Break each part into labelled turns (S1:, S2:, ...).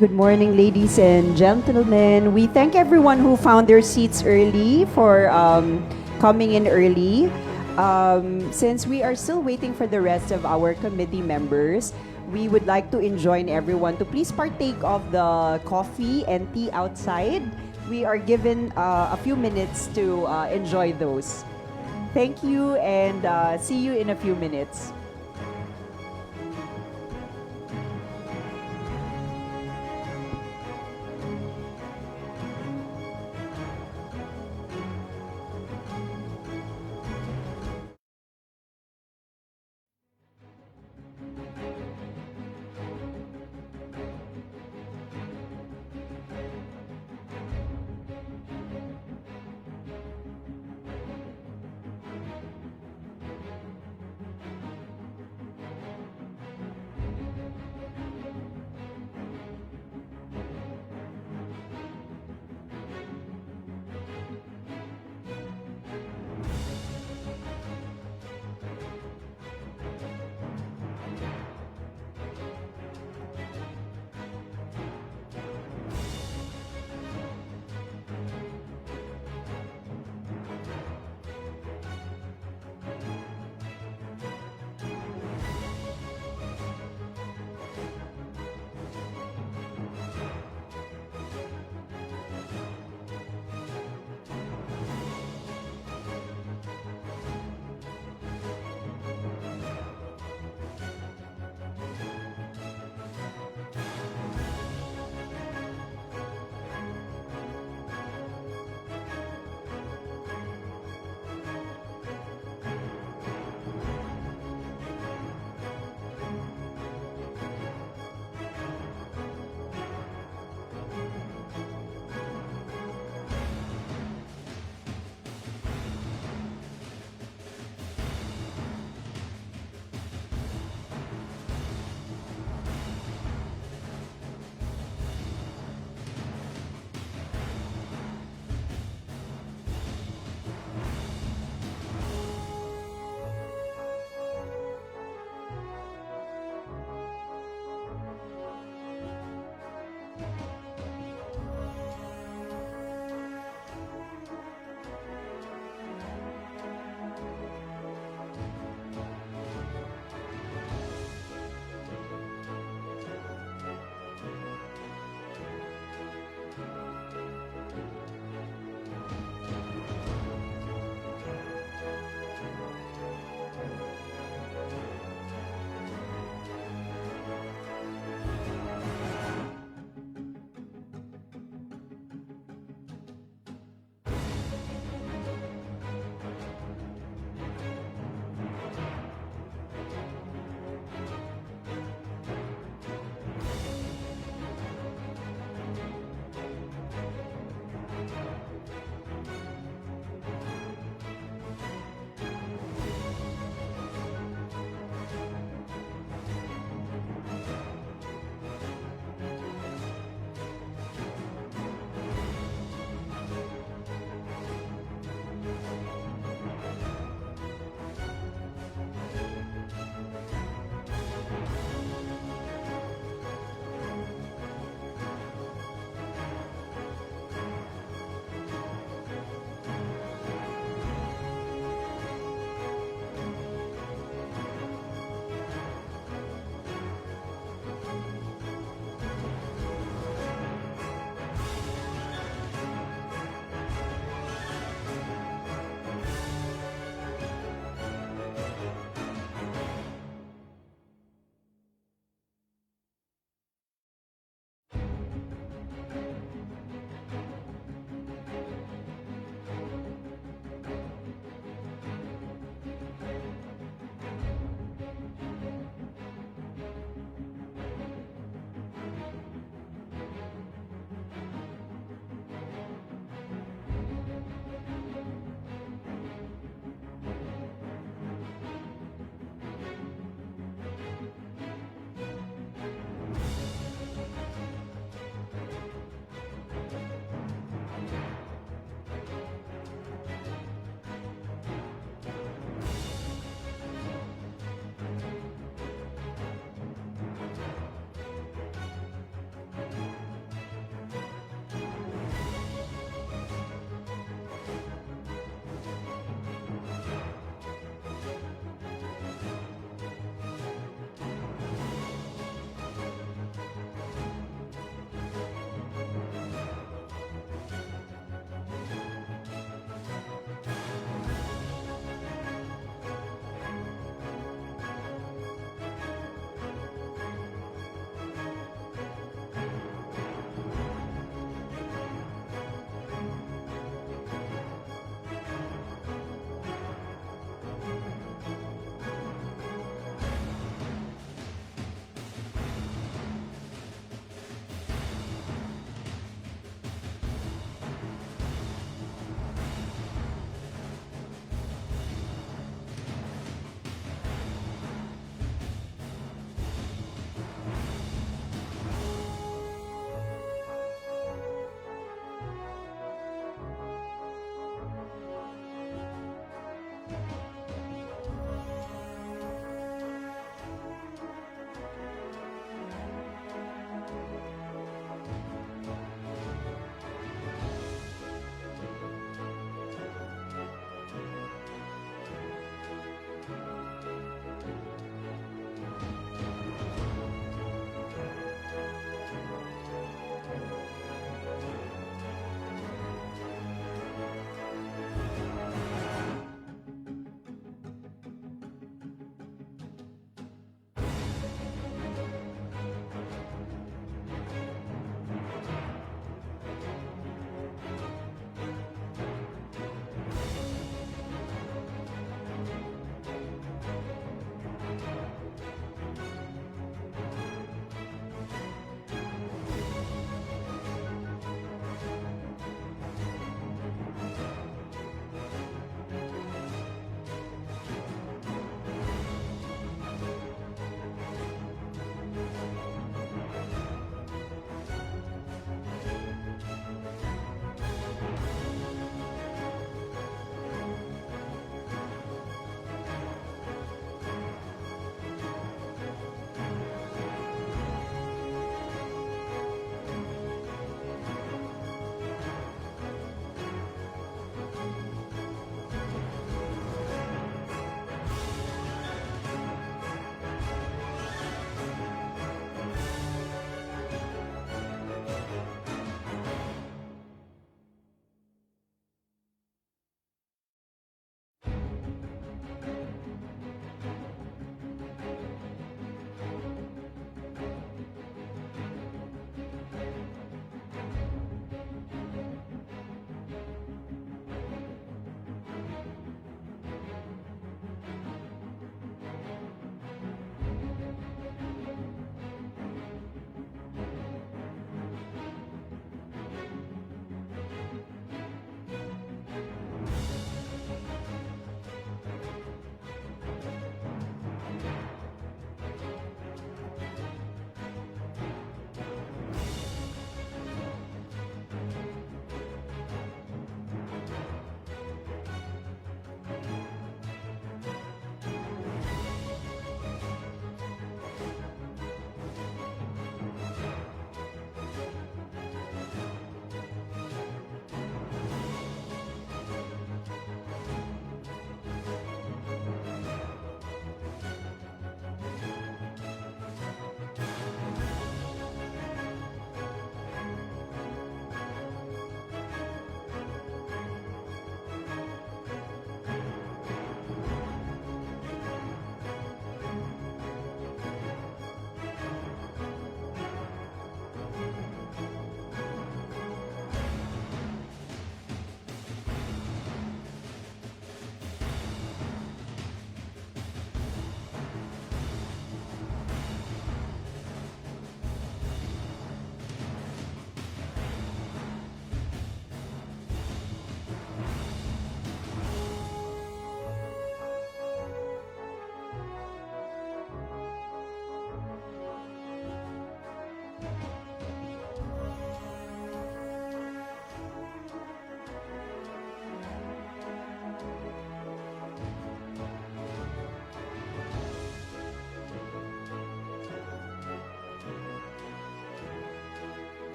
S1: Good morning, ladies and gentlemen. We thank everyone who found their seats early for coming in early. Since we are still waiting for the rest of our committee members, we would like to enjoin everyone to please partake of the coffee and tea outside. We are given a few minutes to enjoy those. Thank you and see you in a few minutes.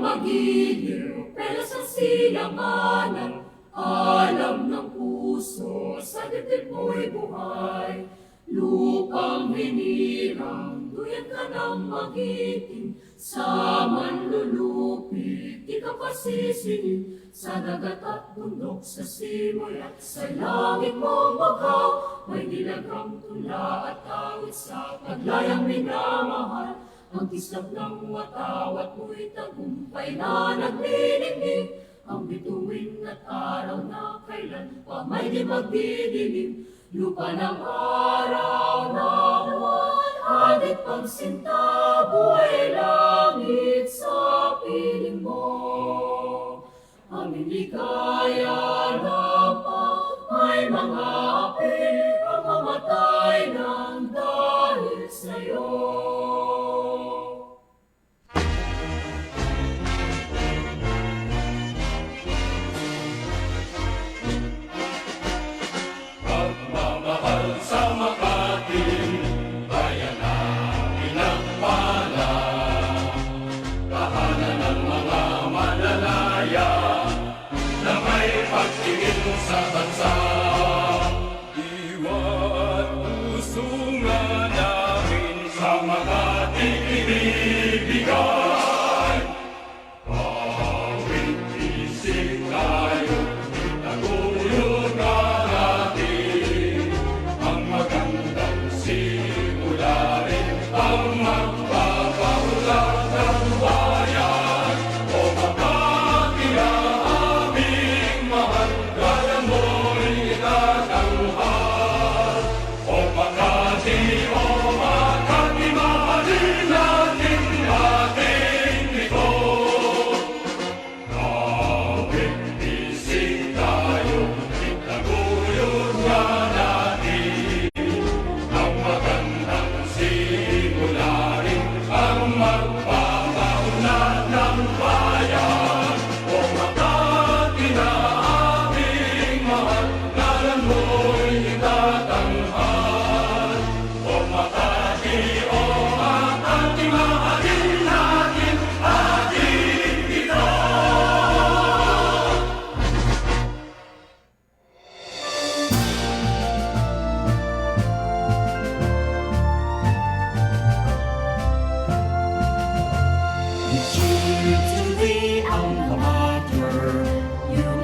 S2: Magiliw, pero sa silanganan, alam ng puso, sa dibdib mo'y buhay. Lupang hinirang, duyan ka ng magiting, sa manlulupit, di ka pasisingin, sa dagat at bundok, sa simoy at sa langit mong bagaw, may dilagang tula at awit sa paglayang minamahal. Ang tislap ng watawat mo'y tagumpay na nagniningning, ang bituin at araw na kailan pa may di magdidilim. Lupa ng araw na buwan, hadit pang sinta, buhay langit sa piling mo. Ang ligaya na pa, may mga api, ang mamatay ng dahil sa'yo.
S3: Sa bansa, iwan puso nga namin sa Makati ibibigay. Awit isip tayo, itaguyod nga natin ang magandang simularin, ang magpapaulat ng bayan. O Makati na aming mahal,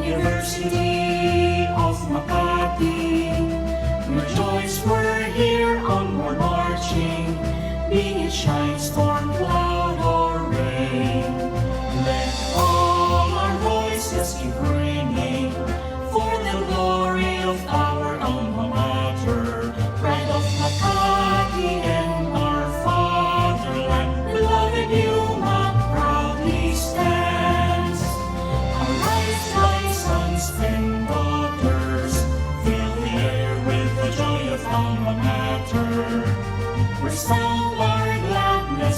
S2: University of Makati, rejoice we're here onward marching, be it shine, storm, cloud, or rain. Let all our voices keep ringing for the glory of our alma mater, pride of Makati and our fatherland. Beloved UMak proudly stands. Arise, sons and daughters, fill the air with the joy of alma mater. Resound our gladness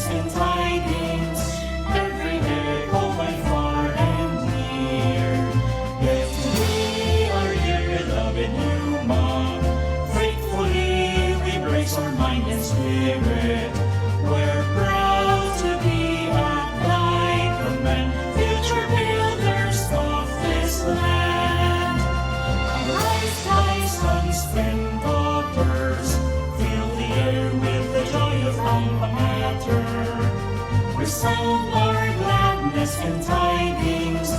S2: resound our gladness and tidings,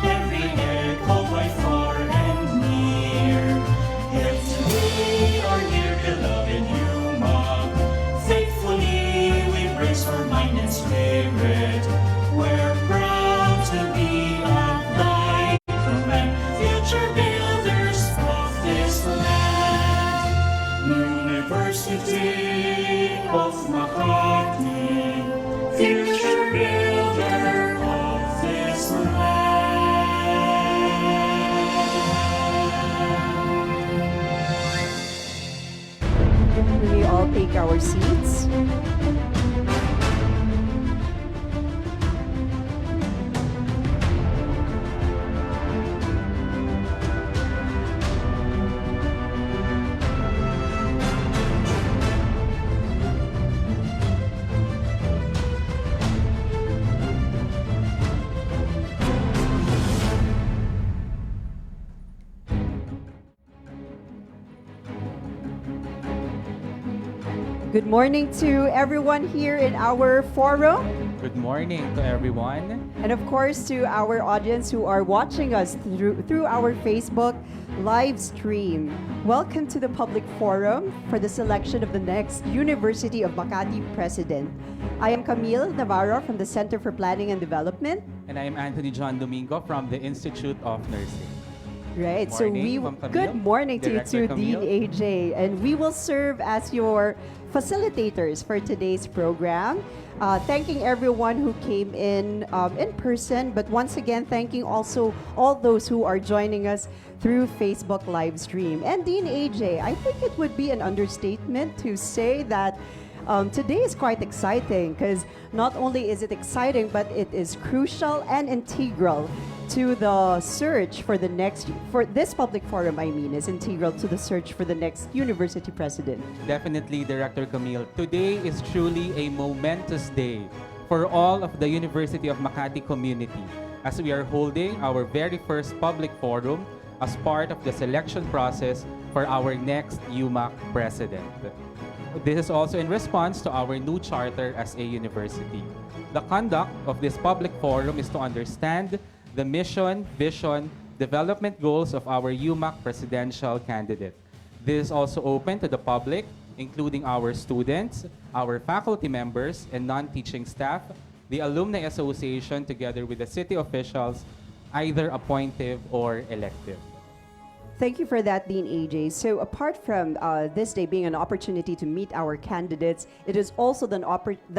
S2: every echo by far and near. Yet we are here, beloved UMak. Faithfully we brace our mind and spirit. We're proud to be at thy command, future builders of this land. University of Makati, future builder of this land.
S1: Can we all take our seats? Good morning to everyone here in our forum,
S4: Good morning to everyone.
S1: and of course to our audience who are watching us through our Facebook live stream. Welcome to the public forum for the selection of the next University of Makati President. I am Camille Navarro from the Center for Planning and Development.
S4: And I am Anthony John Domingo from the Institute of Nursing.
S1: Right.
S4: Morning, Ma'am Camille.
S1: Good morning to you
S4: Director
S1: too, Dean
S4: Camille.
S1: AJ, and we will serve as your facilitators for today's program. Thanking everyone who came in person, but once again thanking also all those who are joining us through Facebook live stream. And Dean AJ, I think it would be an understatement to say that today is quite exciting because not only is it exciting, but it is crucial and integral to the search for the next, for this public forum, I mean, is integral to the search for the next university president.
S4: Definitely, Director Camille. Today is truly a momentous day for all of the University of Makati community as we are holding our very first public forum as part of the selection process for our next UMak president. This is also in response to our new charter as a university. The conduct of this public forum is to understand the mission, vision, development goals of our UMak presidential candidate. This is also open to the public, including our students, our faculty members, and non-teaching staff, the Alumni Association, together with the city officials, either appointive or elective.
S1: Thank you for that, Dean AJ. So apart from this day being an opportunity to meet our candidates, it is also the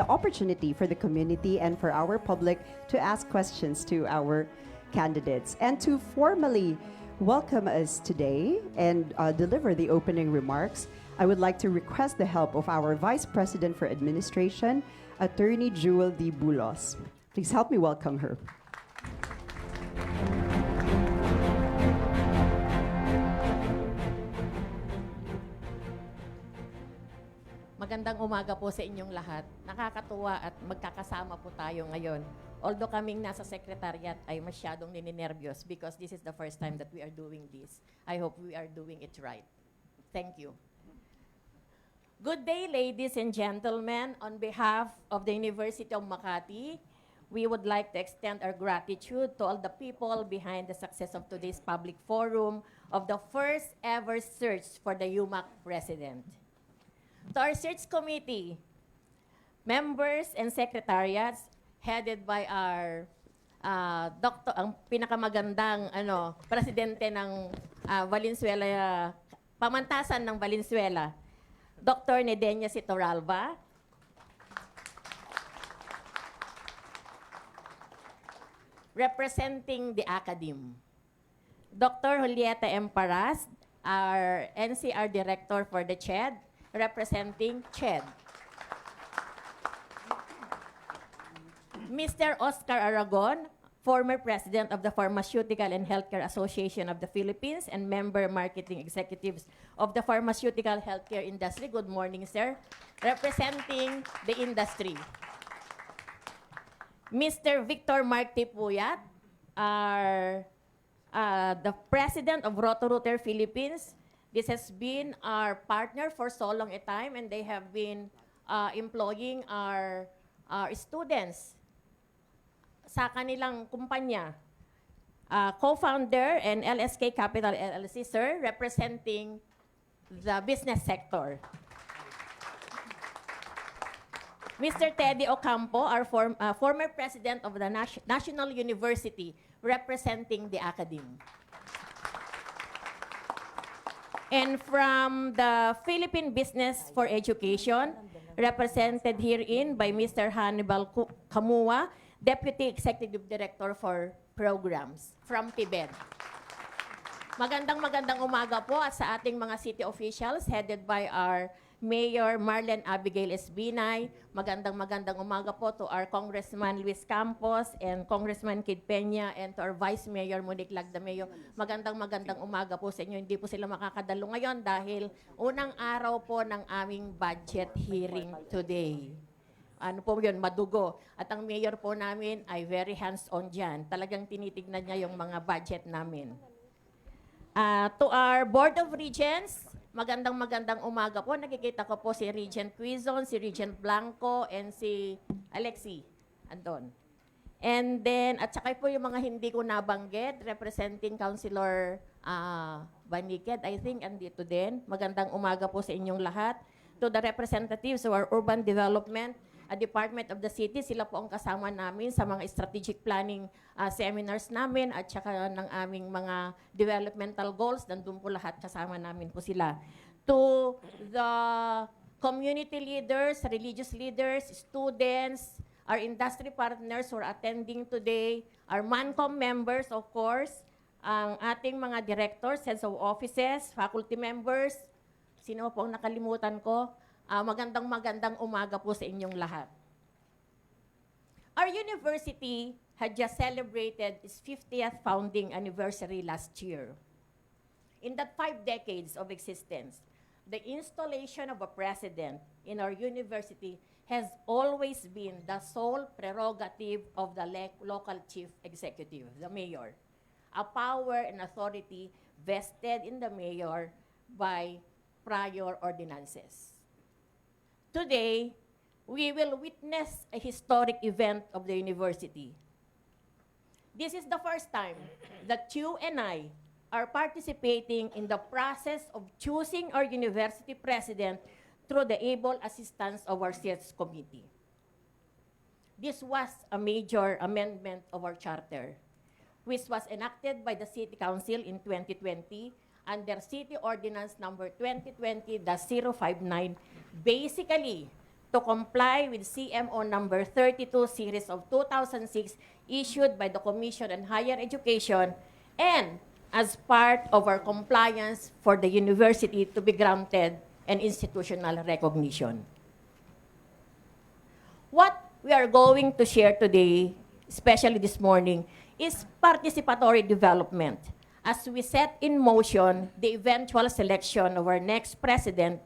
S1: opportunity for the community and for our public to ask questions to our candidates. And to formally welcome us today and deliver the opening remarks, I would like to request the help of our Vice President for Administration, Attorney Jewel D. Bulos. Please help me welcome her.
S5: Magandang umaga po sa inyong lahat. Nakakatuwa at magkakasama po tayo ngayon. Although kaming nasa secretariat ay masyadong nininervyos because this is the first time that we are doing this. I hope we are doing it right. Thank you. Good day, ladies and gentlemen. On behalf of the University of Makati, we would like to extend our gratitude to all the people behind the success of today's public forum of the first ever search for the UMak president. To our search committee, members and secretariats headed by our ang pinakamagandang presidente ng Valenzuela, pamantasan ng Valenzuela, Dr. Nedenia Sitoralva, representing the academe, Dr. Julieta M. Paras, our NCR Director for the CHED, representing CHED. Mr. Oscar Aragon, former President of the Pharmaceutical and Healthcare Association of the Philippines and member marketing executives of the pharmaceutical healthcare industry. Good morning, sir. Representing the industry. Mr. Victor Mark Tipuyat, the President of Roto-Rooter Philippines. This has been our partner for so long a time, and they have been employing our our students sa kanilang kumpanya. Co-founder and LSK Capital LLC, sir, representing the business sector. Mr. Teddy Ocampo, our former president of the National University, representing the academe. And from the Philippine Business for Education, represented herein by Mr. Hannibal Kamua, Deputy Executive Director for Programs from PIBED. Magandang umaga po at sa ating mga city officials headed by our Mayor Marlene Abigail Esbinay. Magandang umaga po to our Congressman Luis Campos and Congressman Kid Peña and to our Vice Mayor Monique Lagdameo. Magandang umaga po sa inyo. Hindi po sila makakadalo ngayon dahil unang araw po ng aming budget hearing today. Ano po yun, madugo. At ang mayor po namin ay very hands-on dyan. Talagang tinitignan niya yung mga budget namin. To our Board of Regents, magandang umaga po. Nakikita ko po si Regent Quizon, si Regent Blanco, and si Alexi Andon. And then, at saka po yung mga hindi ko nabanggit, representing Councilor Baniked, I think, andito din. Magandang umaga po sa inyong lahat. To the representatives of our urban development, Department of the City, sila po ang kasama namin sa mga strategic planning seminars namin at saka ng aming mga developmental goals. Nandun po lahat, kasama namin po sila. To the community leaders, religious leaders, students, our industry partners who are attending today, our MANCOM members, of course, ang ating mga directors, heads of offices, faculty members, sino po ang nakalimutan ko? Magandang umaga po sa inyong lahat. Our university had just celebrated its 50th founding anniversary last year. In that 5 decades of existence, the installation of a president in our university has always been the sole prerogative of the local chief executive, the mayor. A power and authority vested in the mayor by prior ordinances. Today, we will witness a historic event of the university. This is the first time that you and I are participating in the process of choosing our university president through the able assistance of our CETS committee. This was a major amendment of our charter, which was enacted by the City Council in 2020 under City Ordinance number 2020-059, basically to comply with CMO number 32 series of 2006 issued by the Commission on Higher Education and as part of our compliance for the university to be granted an institutional recognition. What we are going to share today, especially this morning, is participatory development as we set in motion the eventual selection of our next president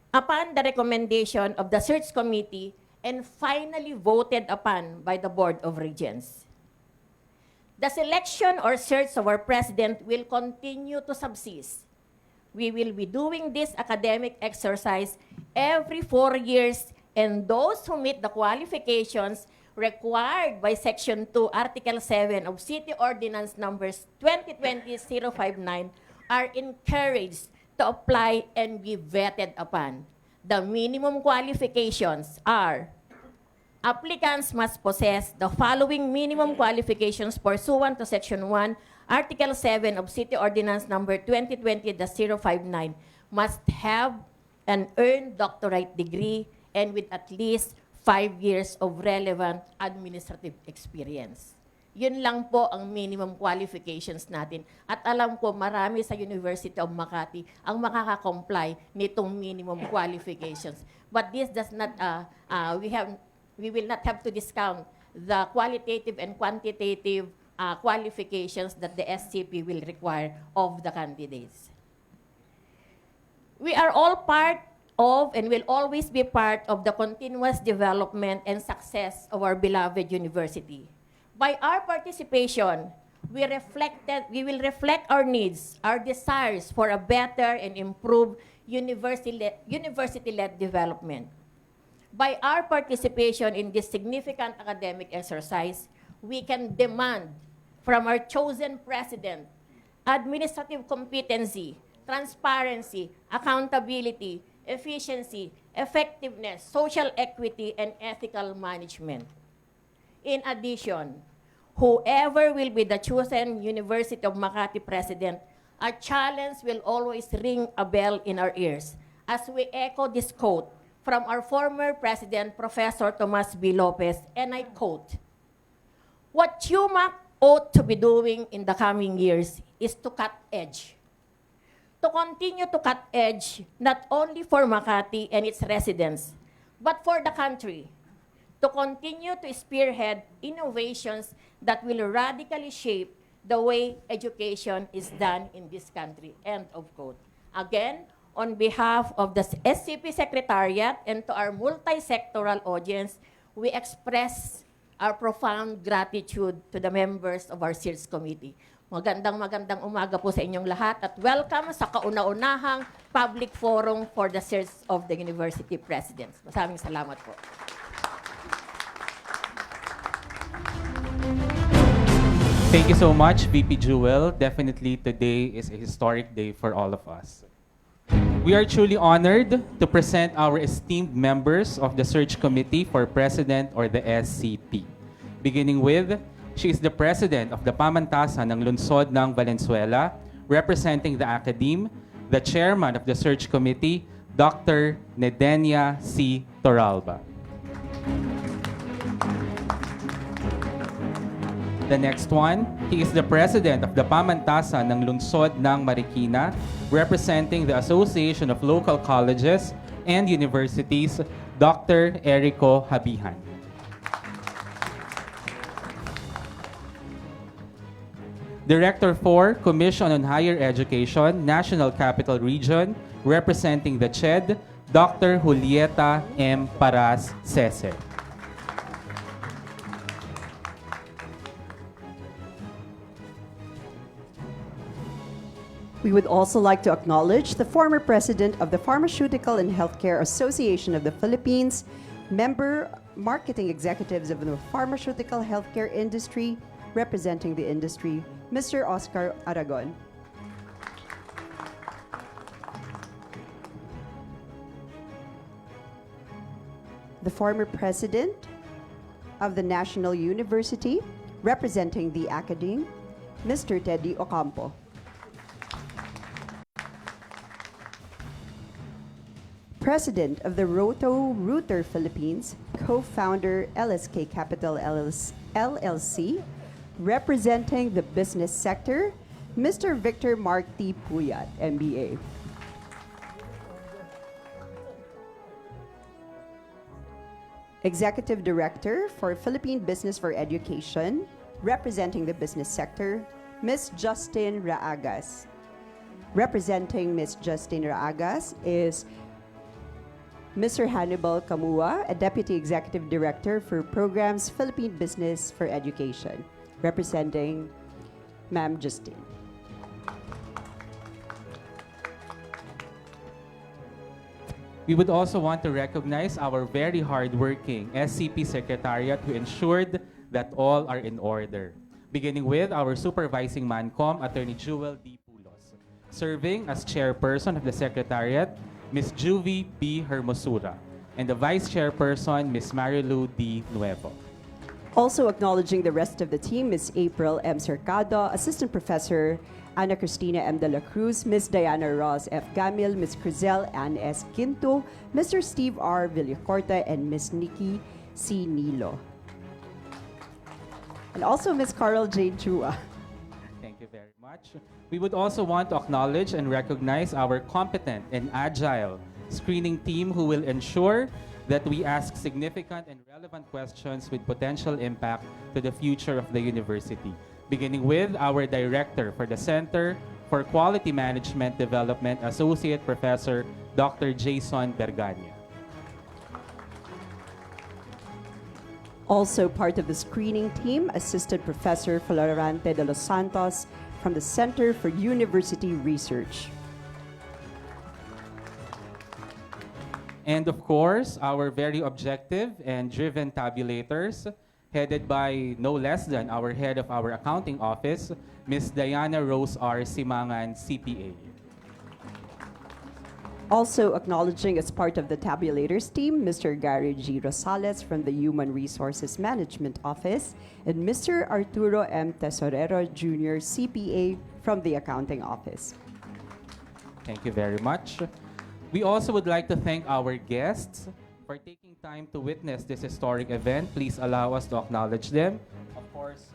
S5: upon the recommendation of the search committee and finally voted upon by the Board of Regents. The selection or search of our president will continue to subsist. We will be doing this academic exercise every 4 years, and those who meet the qualifications required by Section 2, Article 7 of City Ordinance numbers 2020-059 are encouraged to apply and be vetted upon. The minimum qualifications are: applicants must possess the following minimum qualifications pursuant to Section 1, Article 7 of City Ordinance number 2020-059, must have an earned doctorate degree and with at least 5 years of relevant administrative experience. Yun lang po ang minimum qualifications natin. At alam ko, marami sa University of Makati ang makaka-comply nitong minimum qualifications. But this does not, we will not have to discount the qualitative and quantitative qualifications that the SCP will require of the candidates. We are all part of and will always be part of the continuous development and success of our beloved university. By our participation, we will reflect our needs, our desires for a better and improved university-led development. By our participation in this significant academic exercise, we can demand from our chosen president administrative competency, transparency, accountability, efficiency, effectiveness, social equity, and ethical management. In addition, whoever will be the chosen University of Makati president, a challenge will always ring a bell in our ears as we echo this quote from our former president, Professor Tomas B. Lopez, and I quote, "What UMak ought to be doing in the coming years is to cut edge. To continue to cut edge, not only for Makati and its residents, but for the country. To continue to spearhead innovations that will radically shape the way education is done in this country." End of quote. Again, on behalf of the SCP Secretariat and to our multi-sectoral audience, we express our profound gratitude to the members of our SEARS Committee. Magandang umaga po sa inyong lahat at welcome sa kauna-unahang public forum for the SEARS of the University Presidents. Maraming salamat po.
S4: Thank you so much, VP Jewel. Definitely today is a historic day for all of us. We are truly honored to present our esteemed members of the Search Committee for President or the SCP. Beginning with, she is the President of the Pamantasan ng Lungsod ng Valenzuela, representing the Academe, the Chairman of the Search Committee, Dr. Nedenia C. Toralba. The next one, he is the President of the Pamantasan ng Lungsod ng Marikina, representing the Association of Local Colleges and Universities, Dr. Erico Habihan. Director for Commission on Higher Education, National Capital Region, representing the CHED, Dr. Julieta M. Paras Cese.
S1: We would also like to acknowledge the former president of the Pharmaceutical and Healthcare Association of the Philippines, member marketing executives of the pharmaceutical healthcare industry, representing the industry, Mr. Oscar Aragon. The former president of the National University, representing the Academe, Mr. Teddy Ocampo. President of the Roto-Rooter Philippines, co-founder LSK Capital LLC, representing the business sector, Mr. Victor Mark T. Puyat, MBA. Executive Director for Philippine Business for Education, representing the business sector, Ms. Justine Raagas. Representing Ms. Justine Raagas is Mr. Hannibal Kamua, a Deputy Executive Director for Programs Philippine Business for Education, representing Ma'am Justine.
S4: We would also want to recognize our very hardworking SCP Secretariat who ensured that all are in order. Beginning with our Supervising Mancom, Attorney Jewel D. Pulos. Serving as Chairperson of the Secretariat, Ms. Juvie B. Hermosura, and the Vice Chairperson, Ms. Marilu D. Nuevo.
S1: Also acknowledging the rest of the team, Ms. April M. Cercado, Assistant Professor Ana Cristina M. de la Cruz, Ms. Diana Ross F. Gamil, Ms. Crizel Ann S. Quinto, Mr. Steve R. Villacorta, and Ms. Nikki C. Nilo. And also Ms. Carl J. Chua.
S4: Thank you very much. We would also want to acknowledge and recognize our competent and agile screening team who will ensure that we ask significant and relevant questions with potential impact to the future of the university. Beginning with our Director for the Center for Quality Management Development, Associate Professor Dr. Jason Bergania.
S1: Also part of the screening team, Assistant Professor Florante de los Santos from the Center for University Research.
S4: And of course, our very objective and driven tabulators, headed by no less than our head of our accounting office, Ms. Diana Rose R. Simangan, CPA.
S1: Also acknowledging as part of the tabulators team, Mr. Gary G. Rosales from the Human Resources Management Office and Mr. Arturo M. Tesorero Jr., CPA from the Accounting Office.
S4: Thank you very much. We also would like to thank our guests for taking time to witness this historic event. Please allow us to acknowledge them. Of course,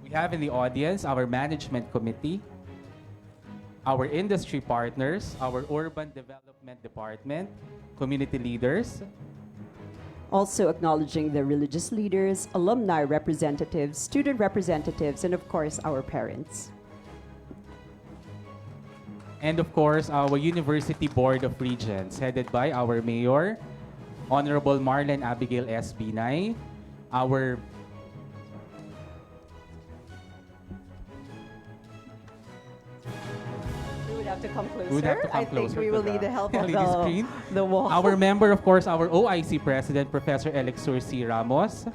S4: we have in the audience our management committee, our industry partners, our urban development department, community leaders,
S1: Also acknowledging the religious leaders, alumni representatives, student representatives, and of course, our parents.
S4: and of course, our University Board of Regents, headed by our Mayor, Honorable Marlene Abigail S. Binay, our
S1: We would have to come closer.
S4: We would have to come
S1: I think
S4: closer
S1: we
S4: to
S1: will need the help of
S4: LED screen.
S1: the wall.
S4: Our member, of course, our OIC President, Professor Elixir C. Ramos.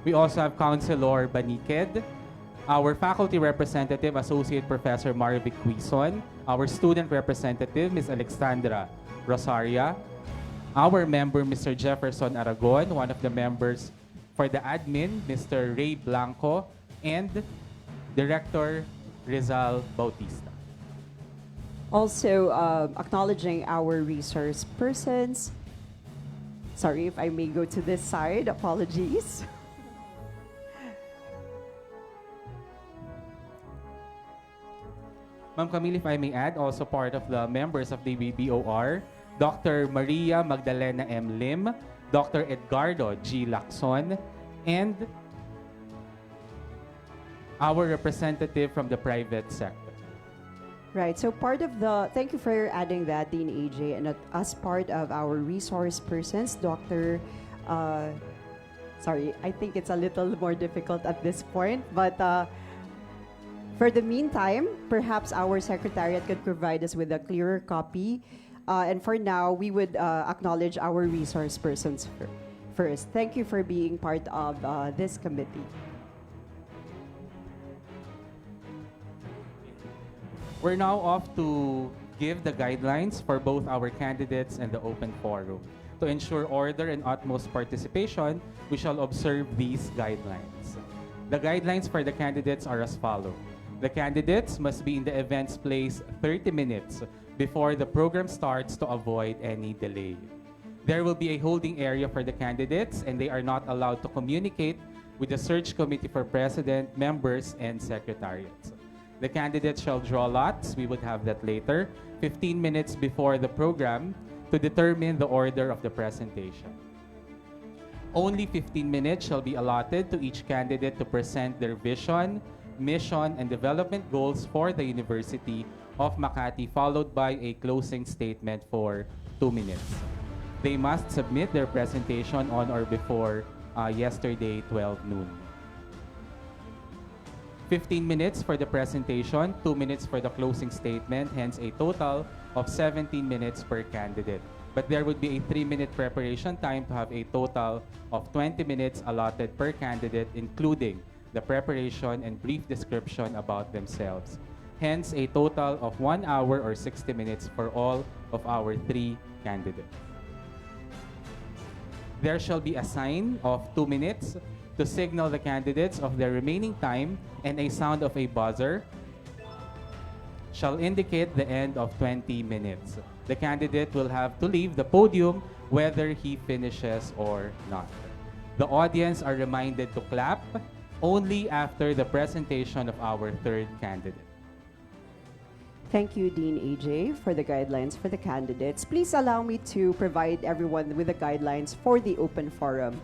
S4: We also have Councilor Baniked, our faculty representative, Associate Professor Marvic Quizon, our student representative, Ms. Alexandra Rosaria, our member, Mr. Jefferson Aragon, one of the members for the admin, Mr. Ray Blanco, and Director Rizal Bautista.
S1: Also, acknowledging our resource persons. Sorry if I may go to this side. Apologies.
S4: Ma'am Camille, if I may add, also part of the members of the BBOR, Dr. Maria Magdalena M. Lim, Dr. Edgardo G. Lacson, and our representative from the private sector.
S1: Right. So part of the, thank you for adding that, Dean AJ, and as part of our resource persons, Dr. Sorry, I think it's a little more difficult at this point, but for the meantime, perhaps our secretariat could provide us with a clearer copy. And for now, we would acknowledge our resource persons first. Thank you for being part of this committee.
S4: We're now off to give the guidelines for both our candidates and the open forum. To ensure order and utmost participation, we shall observe these guidelines. The guidelines for the candidates are as follows. The candidates must be in the event's place 30 minutes before the program starts to avoid any delay. There will be a holding area for the candidates, and they are not allowed to communicate with the search committee for president, members, and secretariats. The candidates shall draw lots, we would have that later, 15 minutes before the program to determine the order of the presentation. Only 15 minutes shall be allotted to each candidate to present their vision, mission, and development goals for the University of Makati, followed by a closing statement for 2 minutes. They must submit their presentation on or before yesterday, 12 noon. 15 minutes for the presentation, 2 minutes for the closing statement, hence a total of 17 minutes per candidate. But there would be a 3-minute preparation time to have a total of 20 minutes allotted per candidate, including the preparation and brief description about themselves. Hence, a total of 1 hour or 60 minutes for all of our 3 candidates. There shall be a sign of 2 minutes to signal the candidates of their remaining time, and a sound of a buzzer shall indicate the end of 20 minutes. The candidate will have to leave the podium whether he finishes or not. The audience are reminded to clap only after the presentation of our 3rd candidate.
S1: Thank you, Dean AJ, for the guidelines for the candidates. Please allow me to provide everyone with the guidelines for the open forum.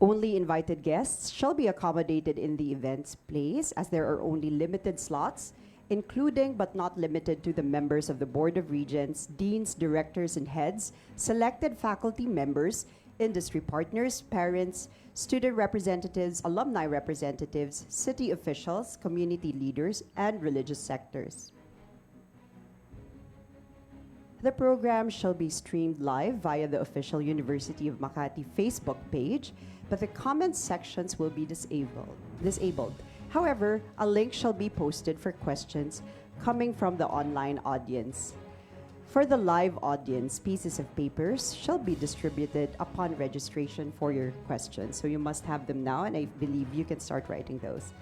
S1: Only invited guests shall be accommodated in the event's place, as there are only limited slots, including but not limited to the members of the Board of Regents, deans, directors, and heads, selected faculty members, industry partners, parents, student representatives, alumni representatives, city officials, community leaders, and religious sectors. The program shall be streamed live via the official University of Makati Facebook page, but the comment sections will be disabled. However, a link shall be posted for questions coming from the online audience. For the live audience, pieces of papers shall be distributed upon registration for your questions. So you must have them now, and I believe you can start writing those.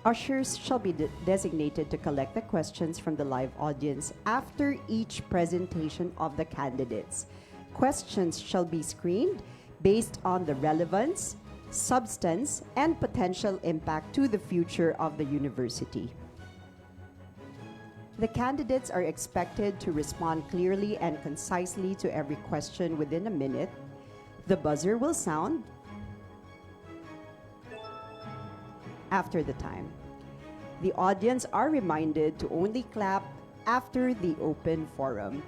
S1: Ushers shall be designated to collect the questions from the live audience after each presentation of the candidates. Questions shall be screened based on the relevance, substance, and potential impact to the future of the university. The candidates are expected to respond clearly and concisely to every question within a minute. The buzzer will sound after the time. The audience are reminded to only clap after the open forum.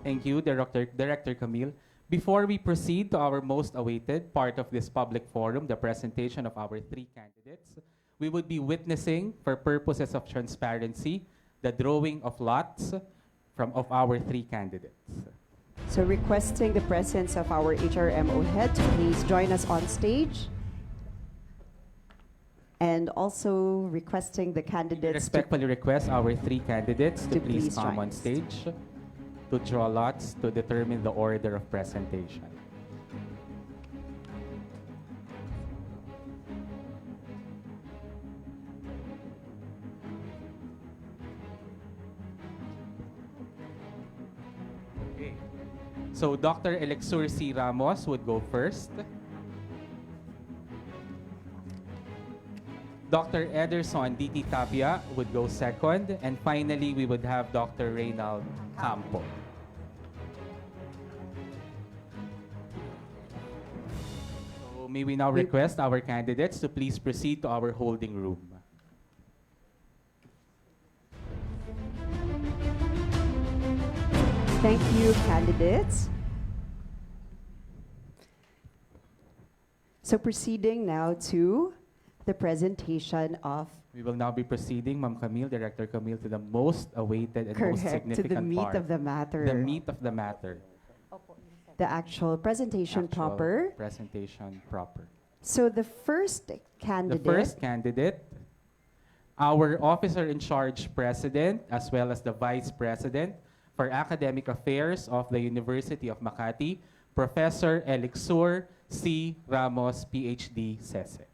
S4: Thank you, Director Camille. Before we proceed to our most awaited part of this public forum, the presentation of our three candidates, we would be witnessing, for purposes of transparency, the drawing of lots of our three candidates.
S1: So requesting the presence of our HRMO head to please join us on stage. And also requesting the
S4: We
S1: candidates
S4: respectfully request our three candidates to
S1: to
S4: please
S1: please
S4: come
S1: join
S4: on
S1: us.
S4: stage to draw lots to determine the order of presentation. Okay. So Dr. Elexur C. Ramos would go first. Dr. Ederson D.T. Tapia would go second. And finally, we would have Dr. Reynald Campo. So may we now request our candidates to please proceed to our holding room.
S1: Thank you, candidates. So proceeding now to the presentation of
S4: We will now be proceeding, Ma'am Camille, Director Camille, to the most awaited and most
S1: correct to
S4: significant
S1: the meat
S4: part.
S1: of the matter.
S4: The meat of the matter.
S1: The actual presentation
S4: Actual
S1: proper.
S4: Presentation proper.
S1: So the first candidate.
S4: The first candidate, our officer in charge president, as well as the vice president for academic affairs of the University of Makati, Professor Elixir C. Ramos, PhD, SESE.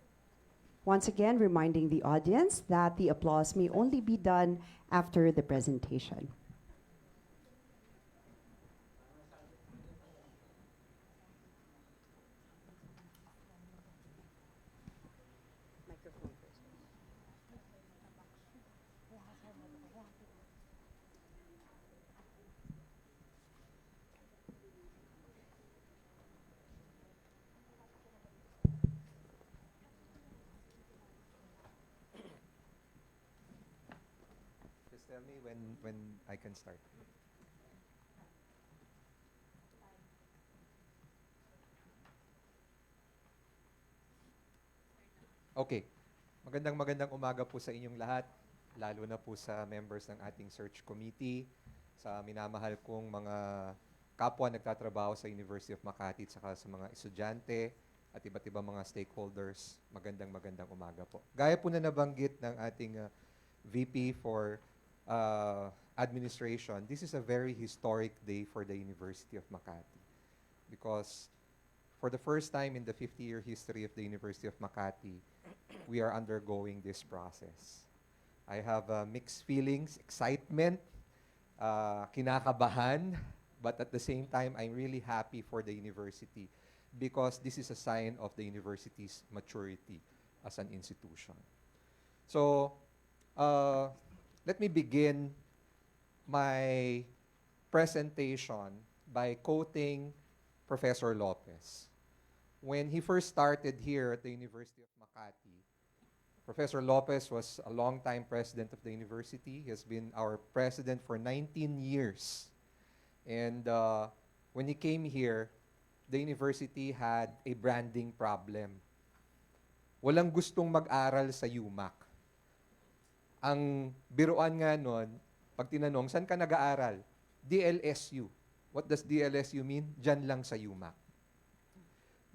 S1: Once again, reminding the audience that the applause may only be done after the presentation.
S6: Just tell me when I can start. Okay. Magandang umaga po sa inyong lahat, lalo na po sa members ng ating search committee, sa minamahal kong mga kapwa nagtatrabaho sa University of Makati at saka sa mga estudyante at iba't ibang mga stakeholders. Magandang umaga po. Gaya po na nabanggit ng ating VP for Administration, this is a very historic day for the University of Makati because for the first time in the 50-year history of the University of Makati, we are undergoing this process. I have mixed feelings, excitement, kinakabahan, but at the same time, I'm really happy for the university because this is a sign of the university's maturity as an institution. So, let me begin my presentation by quoting Professor Lopez. When he first started here at the University of Makati, Professor Lopez was a long-time president of the university. He has been our president for 19 years. And when he came here, the university had a branding problem. Walang gustong mag-aral sa UMak. Ang biruan nga nun, Pag tinanong, saan ka nag-aaral? DLSU. What does DLSU mean? Diyan lang sa UMak.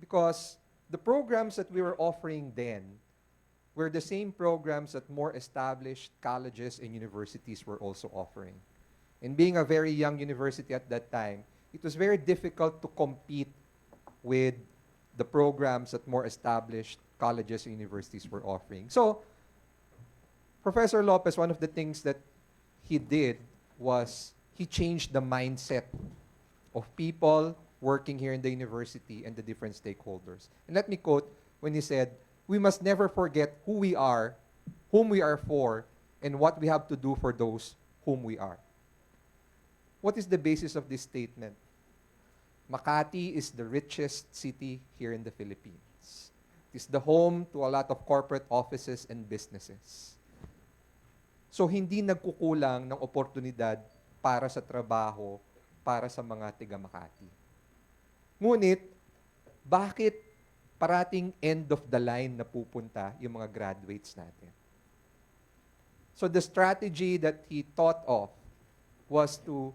S6: Because the programs that we were offering then were the same programs that more established colleges and universities were also offering. And being a very young university at that time, it was very difficult to compete with the programs that more established colleges and universities were offering. So, Professor Lopez, one of the things that he did was he changed the mindset of people working here in the university and the different stakeholders. And let me quote when he said, "We must never forget who we are, whom we are for, and what we have to do for those whom we are." What is the basis of this statement? Makati is the richest city here in the Philippines. It is the home to a lot of corporate offices and businesses. So hindi nagkukulang ng oportunidad para sa trabaho, para sa mga tiga Makati. Ngunit, bakit parating end of the line na pupunta yung mga graduates natin? So the strategy that he thought of was to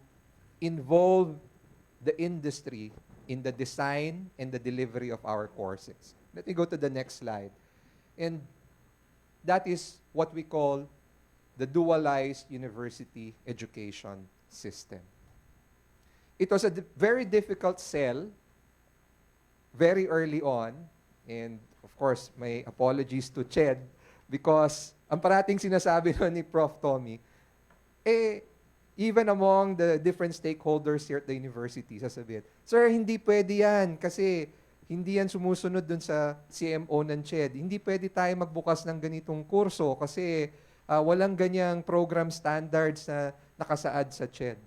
S6: involve the industry in the design and the delivery of our courses. Let me go to the next slide. And that is what we call the dualized university education system. It was a very difficult sell very early on, and of course, my apologies to Ched, because ang parating sinasabi nun ni Prof. Tommy, even among the different stakeholders here at the university, sasabihin, "Sir, hindi pwede yan kasi hindi yan sumusunod dun sa CMO ng CHED. Hindi pwede tayo magbukas ng ganitong kurso kasi walang ganyang program standards na nakasaad sa CHED."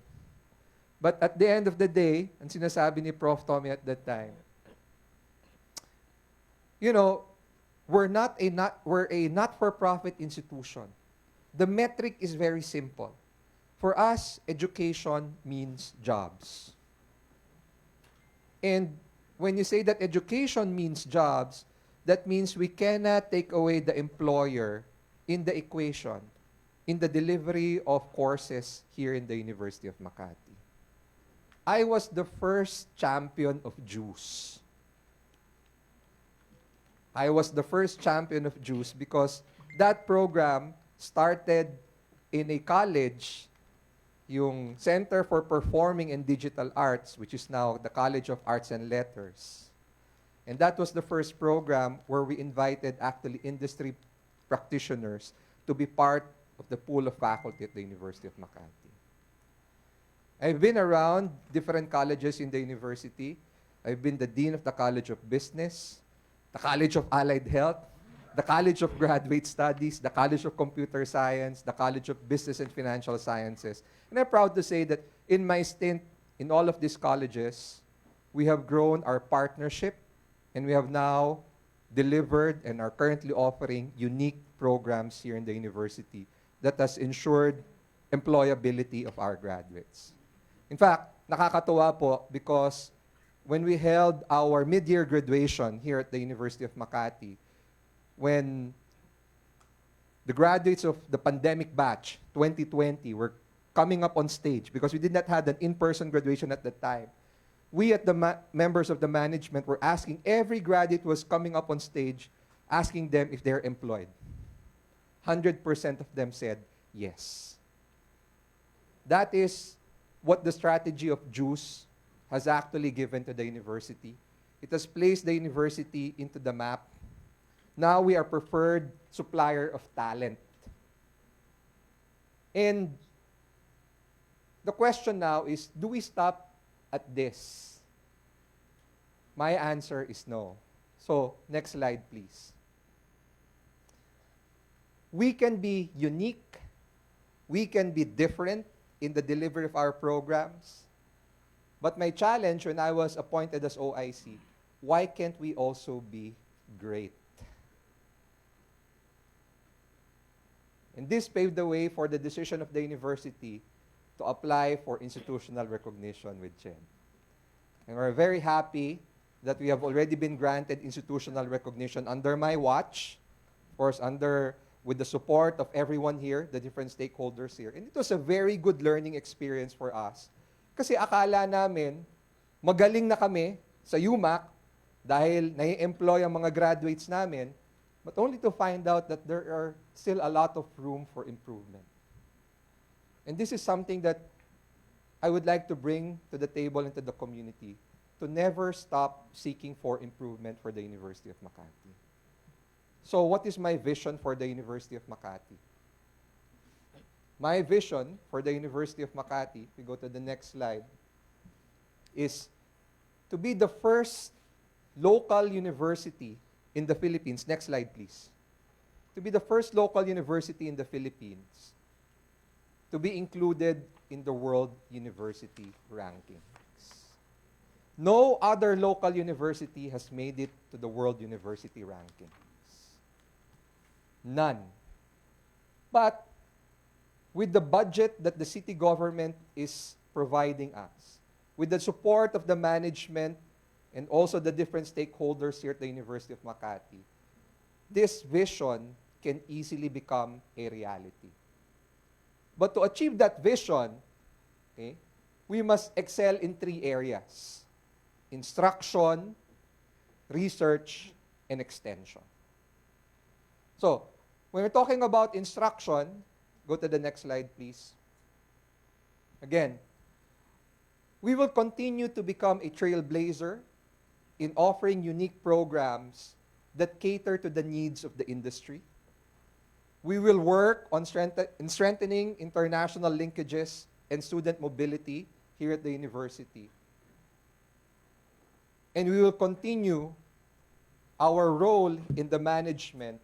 S6: But at the end of the day, ang sinasabi ni Prof. Tommy at that time, you know, we're a not-for-profit institution. The metric is very simple. For us, education means jobs. And when you say that education means jobs, that means we cannot take away the employer in the equation, in the delivery of courses here in the University of Makati. I was the first champion of juice. I was the first champion of juice because that program started in a college, yung Center for Performing and Digital Arts, which is now the College of Arts and Letters. And that was the first program where we invited actually industry practitioners to be part of the pool of faculty at the University of Makati. I've been around different colleges in the university. I've been the Dean of the College of Business, the College of Allied Health, the College of Graduate Studies, the College of Computer Science, the College of Business and Financial Sciences. And I'm proud to say that in my stint in all of these colleges, we have grown our partnership and we have now delivered and are currently offering unique programs here in the university that has ensured employability of our graduates. In fact, nakakatuwa po because when we held our mid-year graduation here at the University of Makati, when the graduates of the pandemic batch, 2020, were coming up on stage, because we did not have an in-person graduation at that time, we at the members of the management were asking every graduate who was coming up on stage, asking them if they're employed. 100% of them said yes. That is what the strategy of JUICE has actually given to the university. It has placed the university into the map. Now we are preferred supplier of talent. And the question now is, do we stop at this? My answer is no. So, next slide, please. We can be unique. We can be different in the delivery of our programs. But my challenge when I was appointed as OIC, why can't we also be great? And this paved the way for the decision of the university to apply for institutional recognition with CHED. And we're very happy that we have already been granted institutional recognition under my watch, of course, under with the support of everyone here, the different stakeholders here. And it was a very good learning experience for us. Kasi akala namin, magaling na kami sa UMak dahil nai-employ ang mga graduates namin, but only to find out that there are still a lot of room for improvement. And this is something that I would like to bring to the table and to the community, to never stop seeking for improvement for the University of Makati. So what is my vision for the University of Makati? My vision for the University of Makati, we go to the next slide, is to be the first local university in the Philippines. Next slide, please. To be the first local university in the Philippines to be included in the World University Rankings. No other local university has made it to the World University Rankings. None. But with the budget that the city government is providing us, with the support of the management and also the different stakeholders here at the University of Makati, this vision can easily become a reality. But to achieve that vision, okay, we must excel in 3 areas: instruction, research, and extension. So, when we're talking about instruction, go to the next slide, please. Again, we will continue to become a trailblazer in offering unique programs that cater to the needs of the industry. We will work on strengthening international linkages and student mobility here at the university. And we will continue our role in the management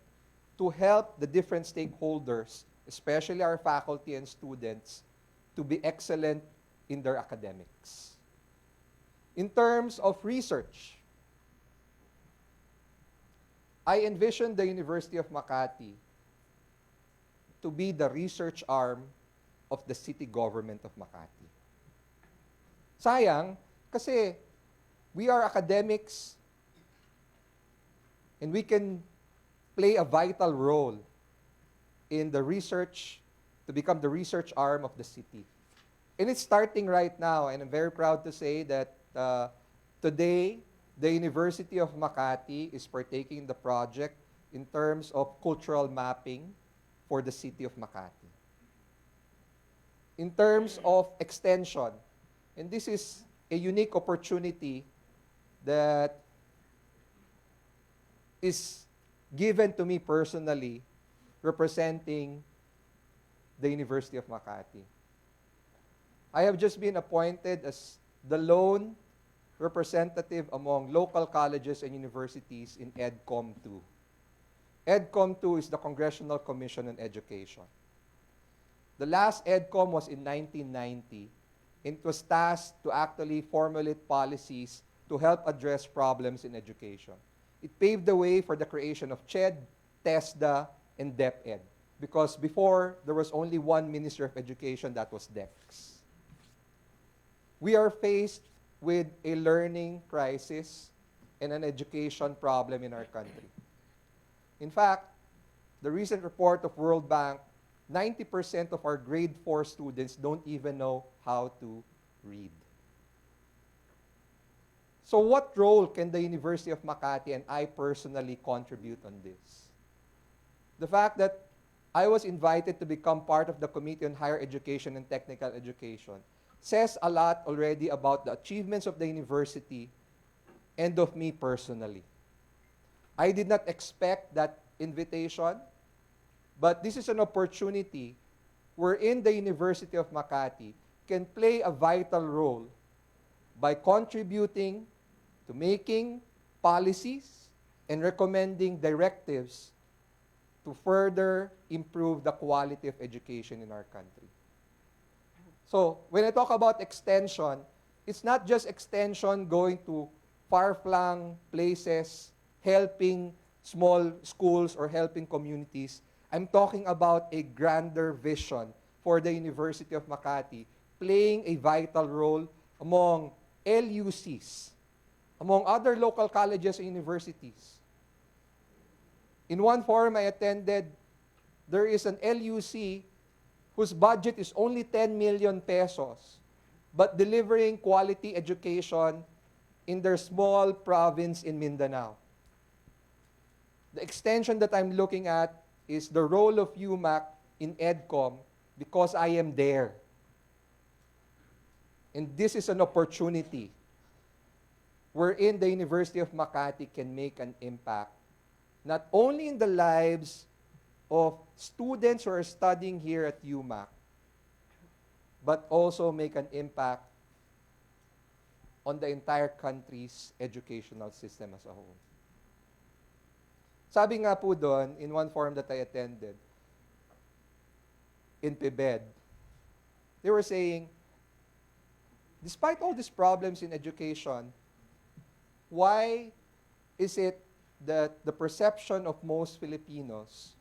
S6: to help the different stakeholders, especially our faculty and students, to be excellent in their academics. In terms of research, I envision the University of Makati to be the research arm of the city government of Makati. Sayang, kasi we are academics and we can play a vital role in the research, to become the research arm of the city. And it's starting right now, and I'm very proud to say that today, the University of Makati is partaking in the project in terms of cultural mapping for the city of Makati. In terms of extension, and this is a unique opportunity that is given to me personally, representing the University of Makati. I have just been appointed as the lone representative among local colleges and universities in EDCOM 2. EDCOM 2 is the Congressional Commission on Education. The last EDCOM was in 1990, and it was tasked to actually formulate policies to help address problems in education. It paved the way for the creation of CHED, TESDA, and DepEd, because before, there was only one Ministry of Education, that was DepEx. We are faced with a learning crisis and an education problem in our country. In fact, the recent report of World Bank, 90% of our grade 4 students don't even know how to read. So what role can the University of Makati and I personally contribute on this? The fact that I was invited to become part of the Committee on Higher Education and Technical Education says a lot already about the achievements of the university and of me personally. I did not expect that invitation, but this is an opportunity wherein the University of Makati can play a vital role by contributing to making policies and recommending directives to further improve the quality of education in our country. So, when I talk about extension, it's not just extension going to far-flung places, helping small schools or helping communities. I'm talking about a grander vision for the University of Makati, playing a vital role among LUCs, among other local colleges and universities. In one forum I attended, there is an LUC whose budget is only 10 million pesos, but delivering quality education in their small province in Mindanao. The extension that I'm looking at is the role of UMak in EDCOM because I am there. And this is an opportunity wherein the University of Makati can make an impact, not only in the lives of students who are studying here at UMak, but also make an impact on the entire country's educational system as a whole. Sabi nga po doon, in one forum that I attended, in PIBED, they were saying, despite all these problems in education, why is it that the perception of most Filipinos,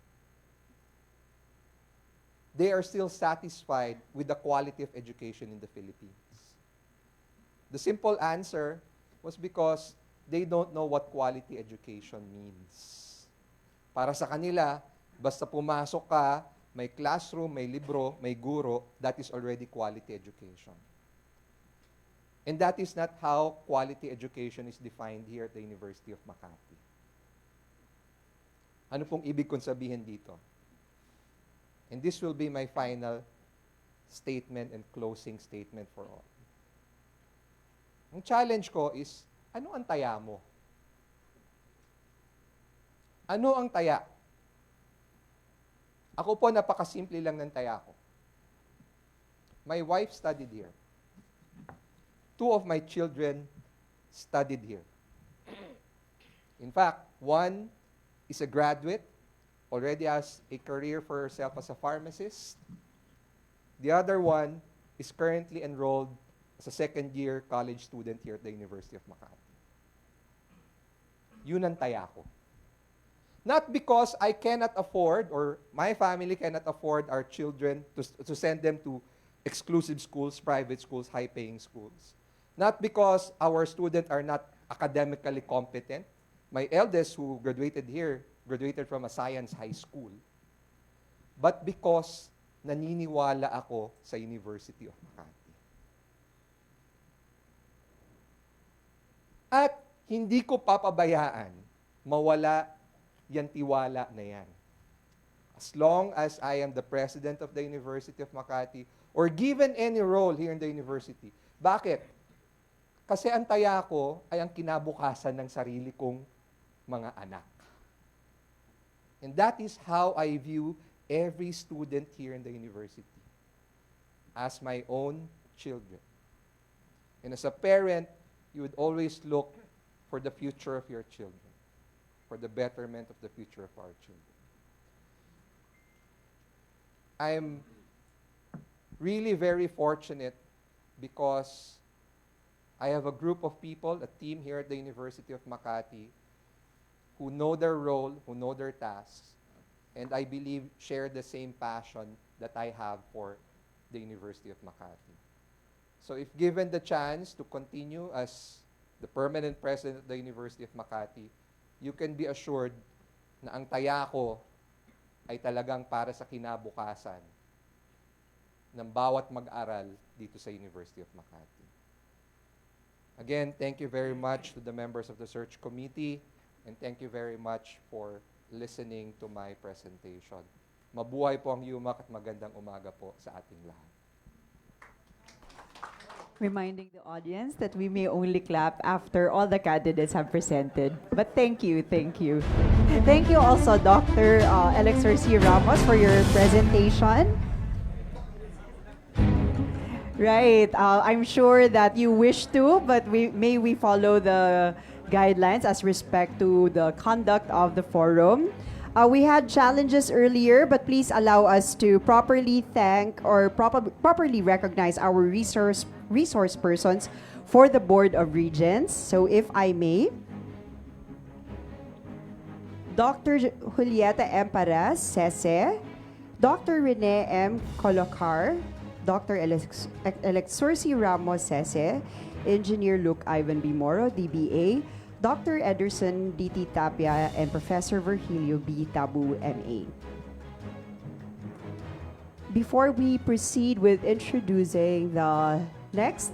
S6: they are still satisfied with the quality of education in the Philippines? The simple answer was because they don't know what quality education means. Para sa kanila, basta pumasok ka, may classroom, may libro, may guro, that is already quality education. And that is not how quality education is defined here at the University of Makati. Ano pong ibig kong sabihin dito? And this will be my final statement and closing statement for all. Ang challenge ko is, ano ang taya mo? Ano ang taya? Ako po, napakasimple lang ng taya ko. My wife studied here. 2 of my children studied here. In fact, one is a graduate, already has a career for herself as a pharmacist. The other one is currently enrolled as a second-year college student here at the University of Makati. Yun ang taya ko. Not because I cannot afford, or my family cannot afford our children to send them to exclusive schools, private schools, high-paying schools. Not because our students are not academically competent. My eldest, who graduated here, graduated from a science high school. But because naniniwala ako sa University of Makati. At hindi ko papabayaan mawala yan tiwala na yan. As long as I am the president of the University of Makati or given any role here in the university. Bakit? Kasi ang taya ko ay ang kinabukasan ng sarili kong mga anak. And that is how I view every student here in the university. As my own children. And as a parent, you would always look for the future of your children. For the betterment of the future of our children. I'm really very fortunate because I have a group of people, a team here at the University of Makati, who know their role, who know their tasks, and I believe share the same passion that I have for the University of Makati. So if given the chance to continue as the permanent president of the University of Makati, you can be assured na ang taya ko ay talagang para sa kinabukasan ng bawat mag-aral dito sa University of Makati. Again, thank you very much to the members of the search committee and thank you very much for listening to my presentation. Mabuhay po ang UMak at magandang umaga po sa ating lahat.
S1: Reminding the audience that we may only clap after all the candidates have presented. But thank you, thank you. Thank you also, Dr. Alexor C. Ramos, for your presentation. Right, I'm sure that you wish to, but may we follow the guidelines as respect to the conduct of the forum. We had challenges earlier, but please allow us to properly thank or properly recognize our resource persons for the Board of Regents. So if I may, Dr. Julieta M. Paras, Sese, Dr. Rene M. Colocar, Dr. Alexor C. Ramos, Sese, Engineer Luke Ivan B. Moro, DBA, Dr. Ederson D.T. Tapia, and Professor Virgilio B. Tabu, MA. before we proceed with introducing the next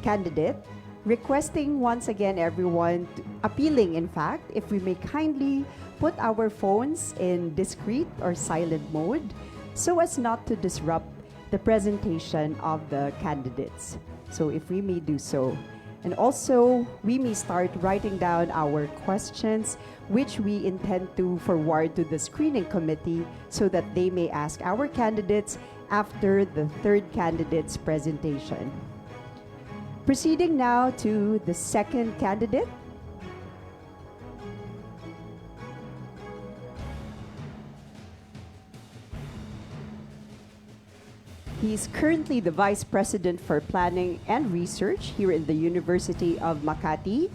S1: candidate, requesting once again everyone, appealing in fact, if we may kindly put our phones in discreet or silent mode so as not to disrupt the presentation of the candidates. So if we may do so. And also, we may start writing down our questions, which we intend to forward to the screening committee so that they may ask our candidates after the third candidate's presentation. Proceeding now to the second candidate. He's currently the Vice President for Planning and Research here in the University of Makati,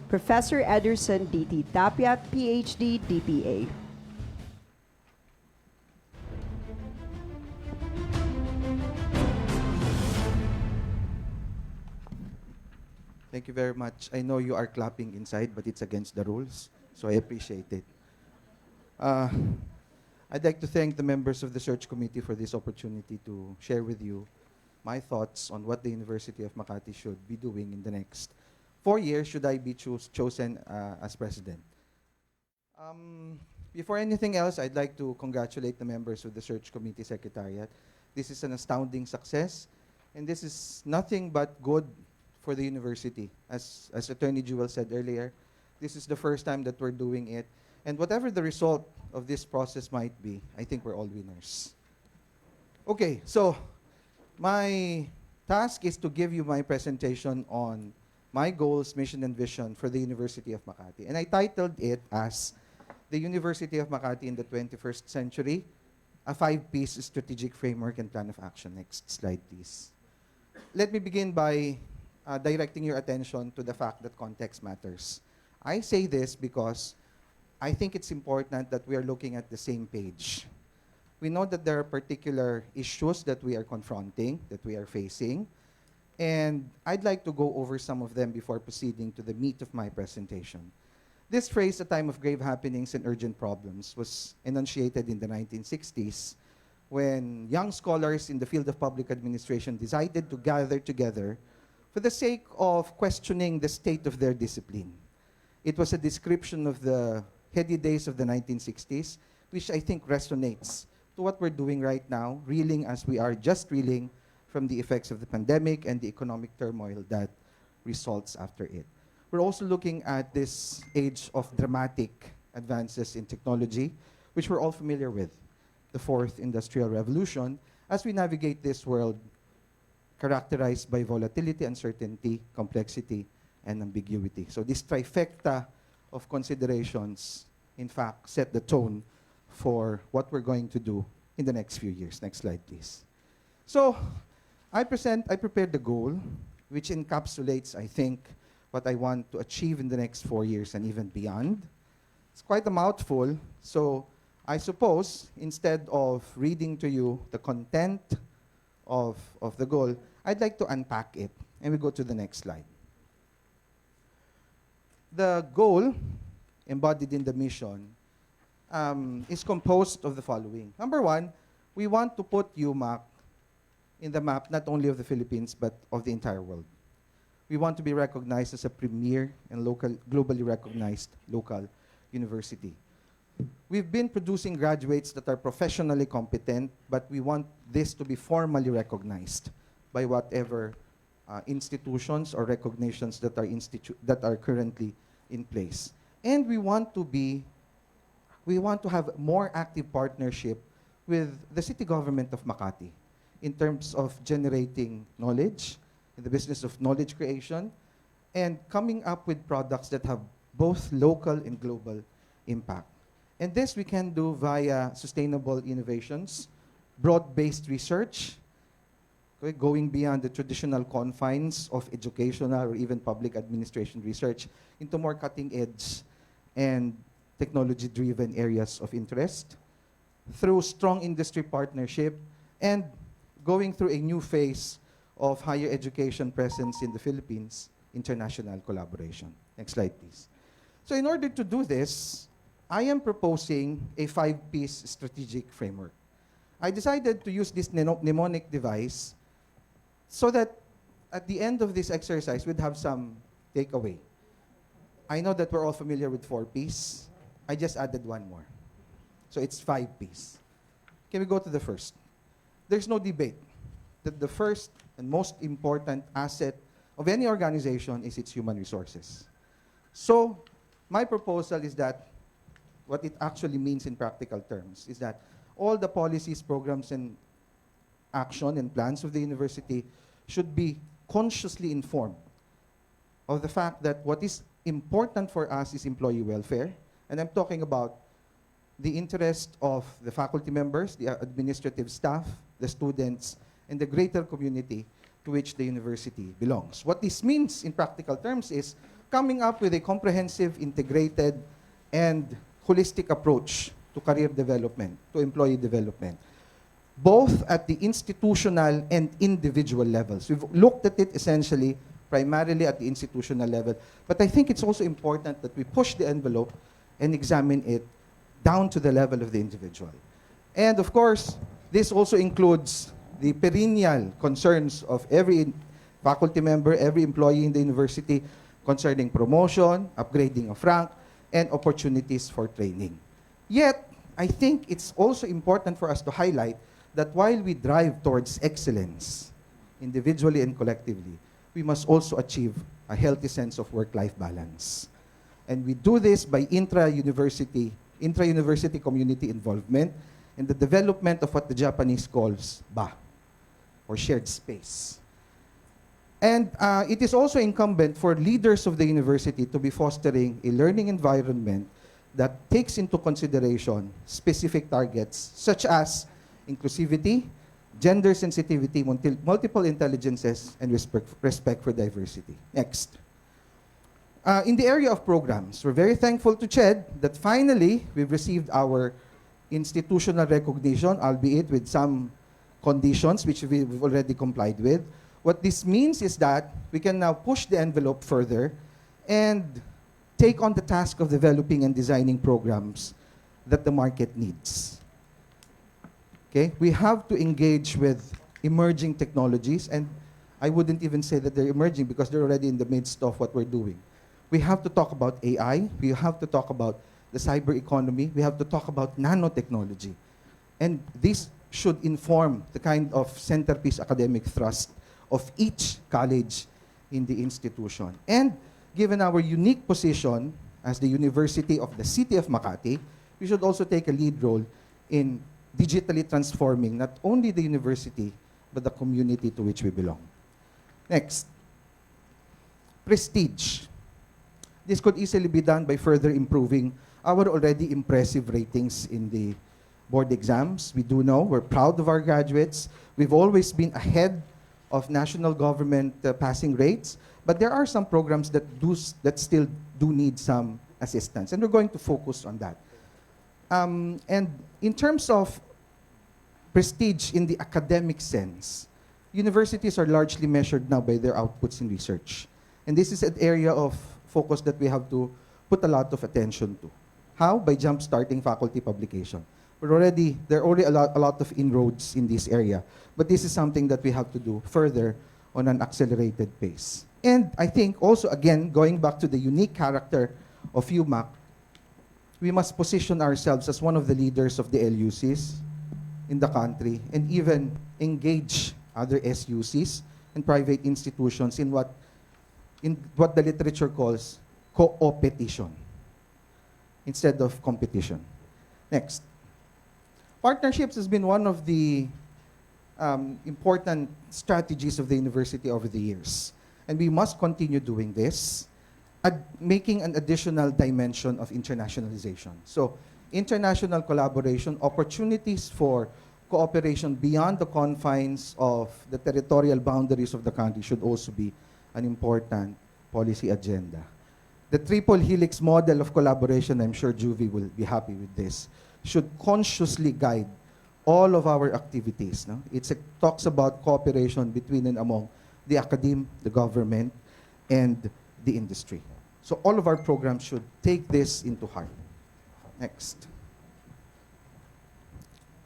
S1: Professor Ederson D.T. Tapiat, PhD, DPA.
S7: Thank you very much. I know you are clapping inside, but it's against the rules, so I appreciate it. I'd like to thank the members of the search committee for this opportunity to share with you my thoughts on what the University of Makati should be doing in the next 4 years should I be chosen as president. Before anything else, I'd like to congratulate the members of the search committee secretariat. This is an astounding success, and this is nothing but good for the university. As Attorney Jewel said earlier, this is the first time that we're doing it. And whatever the result of this process might be, I think we're all winners. Okay, so my task is to give you my presentation on my goals, mission, and vision for the University of Makati. And I titled it as The University of Makati in the 21st Century, a 5-piece strategic framework and plan of action. Next slide, please. Let me begin by directing your attention to the fact that context matters. I say this because I think it's important that we are looking at the same page. We know that there are particular issues that we are confronting, that we are facing, and I'd like to go over some of them before proceeding to the meat of my presentation. This phrase, a time of grave happenings and urgent problems, was enunciated in the 1960s when young scholars in the field of public administration decided to gather together for the sake of questioning the state of their discipline. It was a description of the heady days of the 1960s, which I think resonates to what we're doing right now, reeling as we are just reeling from the effects of the pandemic and the economic turmoil that results after it. We're also looking at this age of dramatic advances in technology, which we're all familiar with, the fourth industrial revolution, as we navigate this world characterized by volatility, uncertainty, complexity, and ambiguity. So this trifecta of considerations, in fact, set the tone for what we're going to do in the next few years. Next slide, please. So I prepared the goal, which encapsulates, I think, what I want to achieve in the next 4 years and even beyond. It's quite a mouthful, so I suppose instead of reading to you the content of the goal, I'd like to unpack it, and we go to the next slide. The goal, embodied in the mission, is composed of the following. Number one, we want to put UMak in the map not only of the Philippines, but of the entire world. We want to be recognized as a premier and globally recognized local university. We've been producing graduates that are professionally competent, but we want this to be formally recognized by whatever institutions or recognitions that are currently in place. And we want to have more active partnership with the city government of Makati in terms of generating knowledge, in the business of knowledge creation, and coming up with products that have both local and global impact. And this we can do via sustainable innovations, broad-based research, okay, going beyond the traditional confines of educational or even public administration research into more cutting-edge and technology-driven areas of interest, through strong industry partnership, and going through a new phase of higher education presence in the Philippines, international collaboration. Next slide, please. So in order to do this, I am proposing a 5-piece strategic framework. I decided to use this mnemonic device so that at the end of this exercise, we'd have some takeaway. I know that we're all familiar with 4Ps. I just added one more. So it's 5Ps. Can we go to the first? There's no debate that the first and most important asset of any organization is its human resources. So my proposal is that what it actually means in practical terms is that all the policies, programs, and action and plans of the university should be consciously informed of the fact that what is important for us is employee welfare. And I'm talking about the interest of the faculty members, the administrative staff, the students, and the greater community to which the university belongs. What this means in practical terms is coming up with a comprehensive, integrated, and holistic approach to career development, to employee development, both at the institutional and individual levels. We've looked at it essentially primarily at the institutional level, but I think it's also important that we push the envelope and examine it down to the level of the individual. And of course, this also includes the perennial concerns of every faculty member, every employee in the university concerning promotion, upgrading of rank, and opportunities for training. Yet, I think it's also important for us to highlight that while we drive towards excellence, individually and collectively, we must also achieve a healthy sense of work-life balance. And we do this by intra-university community involvement and the development of what the Japanese calls ba, or shared space. And it is also incumbent for leaders of the university to be fostering a learning environment that takes into consideration specific targets such as inclusivity, gender sensitivity, multiple intelligences, and respect for diversity. Next. In the area of programs, we're very thankful to CHED that finally we've received our institutional recognition, albeit with some conditions which we've already complied with. What this means is that we can now push the envelope further and take on the task of developing and designing programs that the market needs. Okay? We have to engage with emerging technologies, and I wouldn't even say that they're emerging because they're already in the midst of what we're doing. We have to talk about AI, we have to talk about the cyber economy, we have to talk about nanotechnology. And this should inform the kind of centerpiece academic thrust of each college in the institution. And given our unique position as the University of the City of Makati, we should also take a lead role in digitally transforming not only the university, but the community to which we belong. Next, prestige. This could easily be done by further improving our already impressive ratings in the board exams. We do know, we're proud of our graduates. We've always been ahead of national government passing rates, but there are some programs that still do need some assistance, and we're going to focus on that. And in terms of prestige in the academic sense, universities are largely measured now by their outputs in research. And this is an area of focus that we have to put a lot of attention to. How? By jump-starting faculty publication. There are already a lot of inroads in this area, but this is something that we have to do further on an accelerated pace. And I think also, again, going back to the unique character of UMak, we must position ourselves as one of the leaders of the LUCs in the country and even engage other SUCs and private institutions in what the literature calls co-opetition instead of competition. Next. Partnerships has been one of the important strategies of the university over the years. And we must continue doing this, making an additional dimension of internationalization. So, international collaboration, opportunities for cooperation beyond the confines of the territorial boundaries of the country should also be an important policy agenda. The triple helix model of collaboration, I'm sure Juvie will be happy with this, should consciously guide all of our activities. No? It talks about cooperation between and among the academe, the government, and the industry. So all of our programs should take this into heart. Next.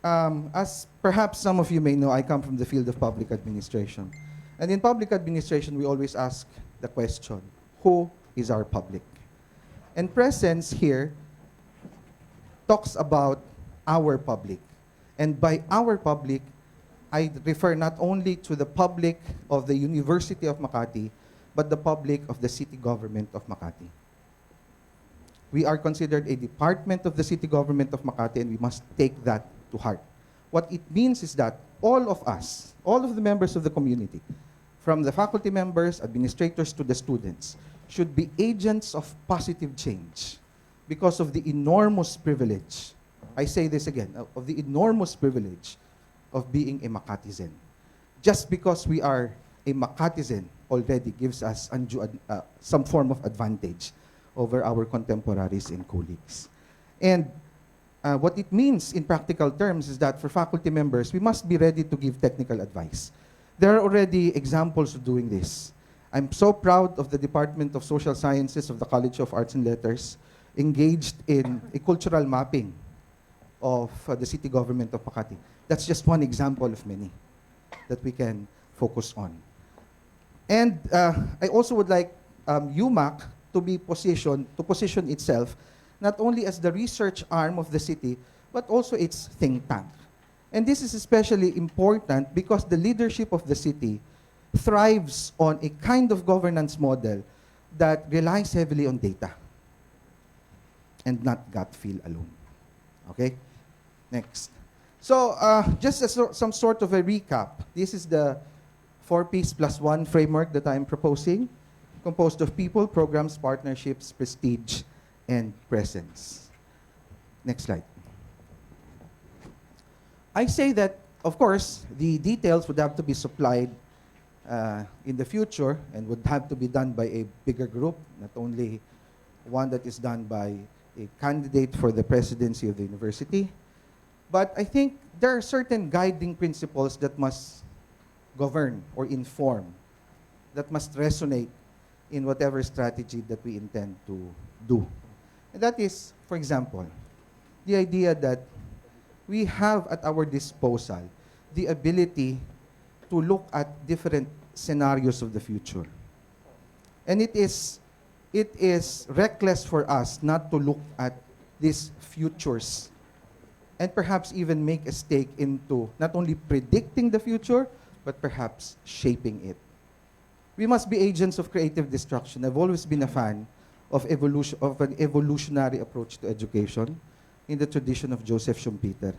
S7: as perhaps some of you may know, I come from the field of public administration. And in public administration, we always ask the question, who is our public? And presence here talks about our public. And by our public, I refer not only to the public of the University of Makati, but the public of the city government of Makati. We are considered a department of the city government of Makati, and we must take that to heart. What it means is that all of us, all of the members of the community, from the faculty members, administrators to the students, should be agents of positive change because of the enormous privilege, I say this again, of the enormous privilege of being a Makatizen. Just because we are a Makatizen already gives us some form of advantage over our contemporaries and colleagues. And what it means in practical terms is that for faculty members, we must be ready to give technical advice. There are already examples of doing this. I'm so proud of the Department of Social Sciences of the College of Arts and Letters engaged in a cultural mapping of the city government of Makati. That's just one example of many that we can focus on. And I also would like UMak to position itself not only as the research arm of the city, but also its think tank. And this is especially important because the leadership of the city thrives on a kind of governance model that relies heavily on data and not gut feel alone. Okay? Next. So just as some sort of a recap, this is the 4Ps plus 1 framework that I'm proposing, composed of people, programs, partnerships, prestige, and presence. Next slide. I say that, of course, the details would have to be supplied in the future and would have to be done by a bigger group, not only one that is done by a candidate for the presidency of the university. But I think there are certain guiding principles that must govern or inform, that must resonate in whatever strategy that we intend to do. And that is, for example, the idea that we have at our disposal the ability to look at different scenarios of the future. And it is reckless for us not to look at these futures and perhaps even make a stake into not only predicting the future, but perhaps shaping it. We must be agents of creative destruction. I've always been a fan of an evolutionary approach to education in the tradition of Joseph Schumpeter.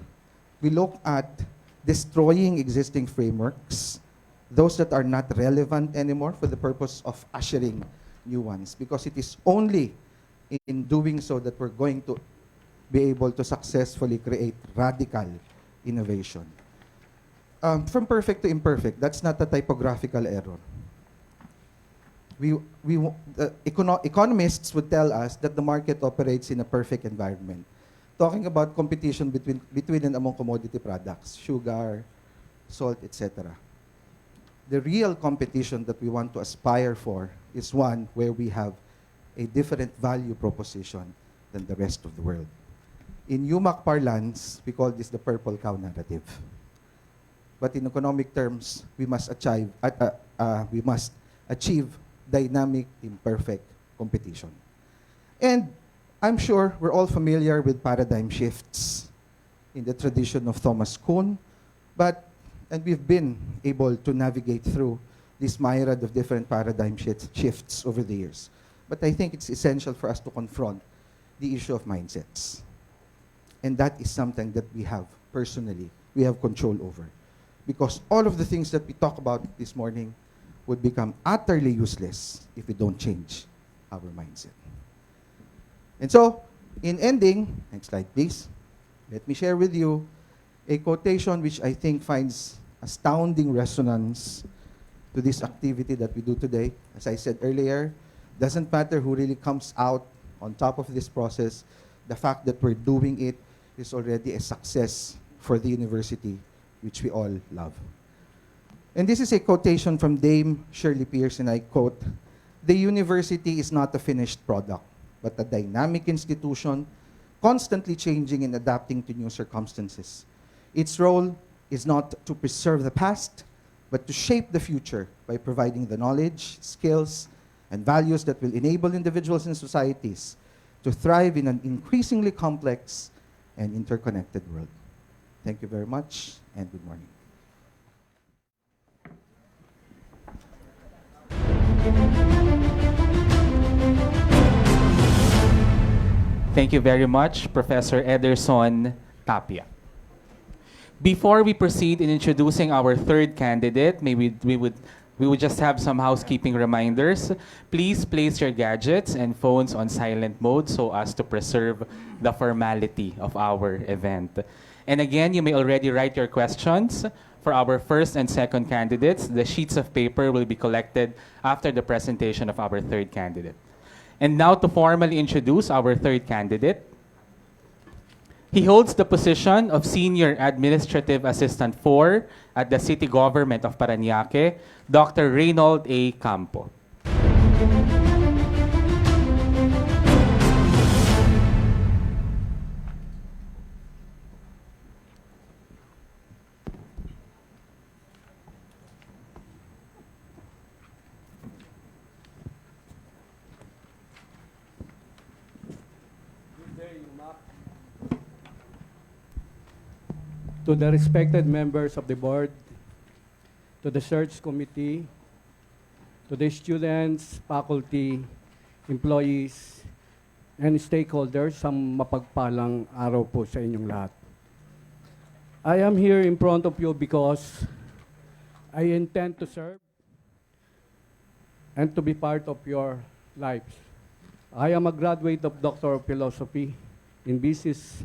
S7: We look at destroying existing frameworks, those that are not relevant anymore, for the purpose of ushering new ones, because it is only in doing so that we're going to be able to successfully create radical innovation. From perfect to imperfect, that's not a typographical error. Economists would tell us that the market operates in a perfect environment. Talking about competition between and among commodity products, sugar, salt, etc. The real competition that we want to aspire for is one where we have a different value proposition than the rest of the world. In UMak parlance, we call this the purple cow narrative. But in economic terms, we must achieve dynamic, imperfect competition. And I'm sure we're all familiar with paradigm shifts in the tradition of Thomas Kuhn, and we've been able to navigate through this myriad of different paradigm shifts over the years. But I think it's essential for us to confront the issue of mindsets. And that is something that we have control over. Because all of the things that we talk about this morning would become utterly useless if we don't change our mindset. And so, in ending, next slide please, let me share with you a quotation which I think finds astounding resonance to this activity that we do today. As I said earlier, doesn't matter who really comes out on top of this process, the fact that we're doing it is already a success for the university, which we all love. And this is a quotation from Dame Shirley Pierce, and I quote, "The university is not a finished product, but a dynamic institution, constantly changing and adapting to new circumstances. Its role is not to preserve the past, but to shape the future by providing the knowledge, skills, and values that will enable individuals and societies to thrive in an increasingly complex and interconnected world. Thank you very much, and good morning.
S4: Thank you very much, Professor Ederson Tapia. Before we proceed in introducing our third candidate, maybe we would just have some housekeeping reminders. Please place your gadgets and phones on silent mode so as to preserve the formality of our event. And again, you may already write your questions for our first and second candidates. The sheets of paper will be collected after the presentation of our third candidate. And now to formally introduce our third candidate. He holds the position of Senior Administrative Assistant 4 at the City Government of Parañaque, Dr. Reynold A. Campo.
S8: To the respected members of the board, to the search committee, to the students, faculty, employees, and stakeholders, isang mapagpalang araw po sa inyong lahat. I am here in front of you because I intend to serve and to be part of your lives. I am a graduate of Doctor of Philosophy in Business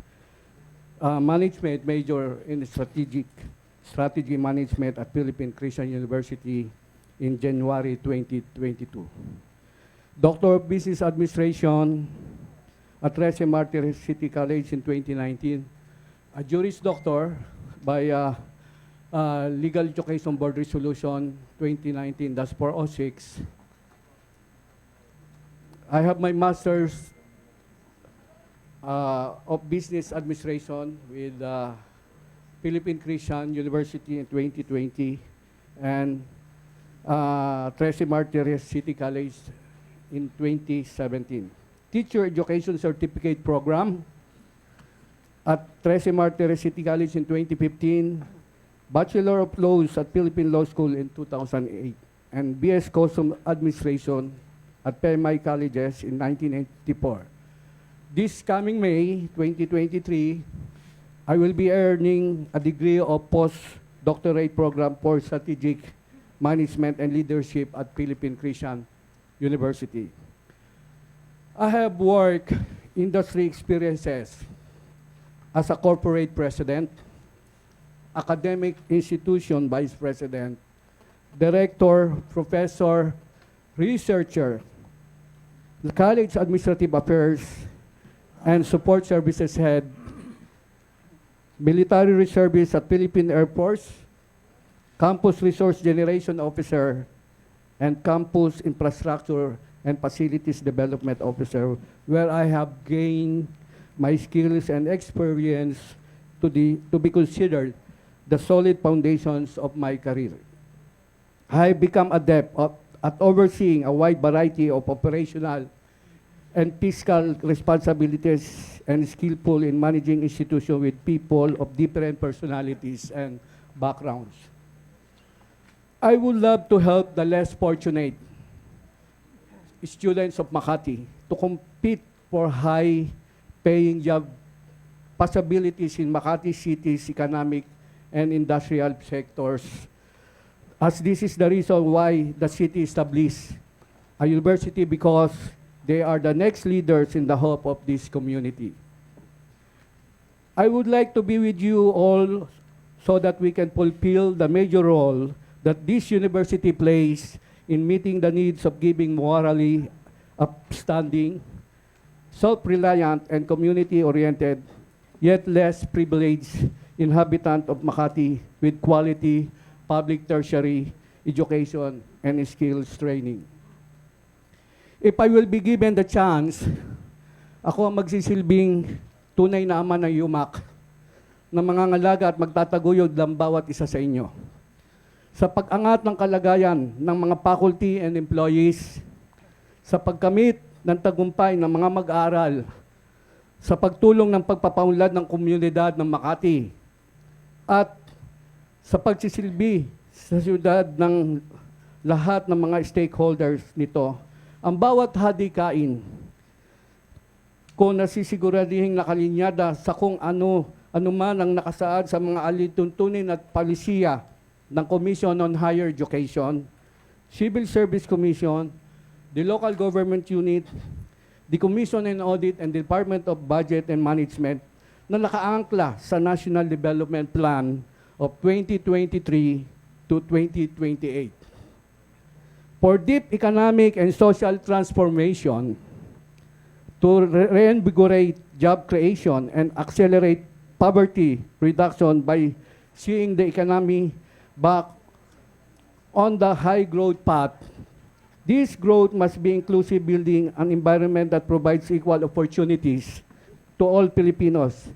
S8: Management, major in strategy management at Philippine Christian University in January 2022. Doctor of Business Administration at Trece Martires City College in 2019. A Juris Doctor by Legal Education Board Resolution 2019-406. I have my master's of Business Administration with Philippine Christian University in 2020 and Trece Martires City College in 2017. Teacher Education Certificate Program at Trece Martires City College in 2015, Bachelor of Laws at Philippine Law School in 2008, and BS Custom Administration at PMI Colleges in 1984. This coming May 2023, I will be earning a degree of postdoctorate program for strategic management and leadership at Philippine Christian University. I have work industry experiences as a corporate president, academic institution vice president, director, professor, researcher, college administrative affairs, and support services head, military reservist at Philippine Air Force, campus resource generation officer, and campus infrastructure and facilities development officer, where I have gained my skills and experience to be considered the solid foundations of my career. I become adept at overseeing a wide variety of operational and fiscal responsibilities and skillful in managing institutions with people of different personalities and backgrounds. I would love to help the less fortunate students of Makati to compete for high-paying job possibilities in Makati City's economic and industrial sectors, as this is the reason why the city established a university, because they are the next leaders in the hope of this community. I would like to be with you all so that we can fulfill the major role that this university plays in meeting the needs of giving morally upstanding, self-reliant, and community-oriented, yet less privileged inhabitant of Makati with quality public tertiary education and skills training. If I will be given the chance, ako ang magsisilbing tunay na ama ng UMak ng mga ngalaga at magtataguyod ng bawat isa sa inyo. Sa pag-angat ng kalagayan ng mga faculty and employees, sa pagkamit ng tagumpay ng mga mag-aaral, sa pagtulong ng pagpapaunlad ng komunidad ng Makati, at sa pagsisilbi sa siyudad ng lahat ng mga stakeholders nito, ang bawat hadikain ko nasisiguraduhin nakalinyada sa kung ano man ang nakasaad sa mga alituntunin at palisiya ng Commission on Higher Education, Civil Service Commission, the Local Government Unit, the Commission on Audit, and the Department of Budget and Management na nakaangkla sa National Development Plan of 2023 to 2028. For deep economic and social transformation, to reinvigorate job creation and accelerate poverty reduction by seeing the economy back on the high growth path. This growth must be inclusive, building an environment that provides equal opportunities to all Filipinos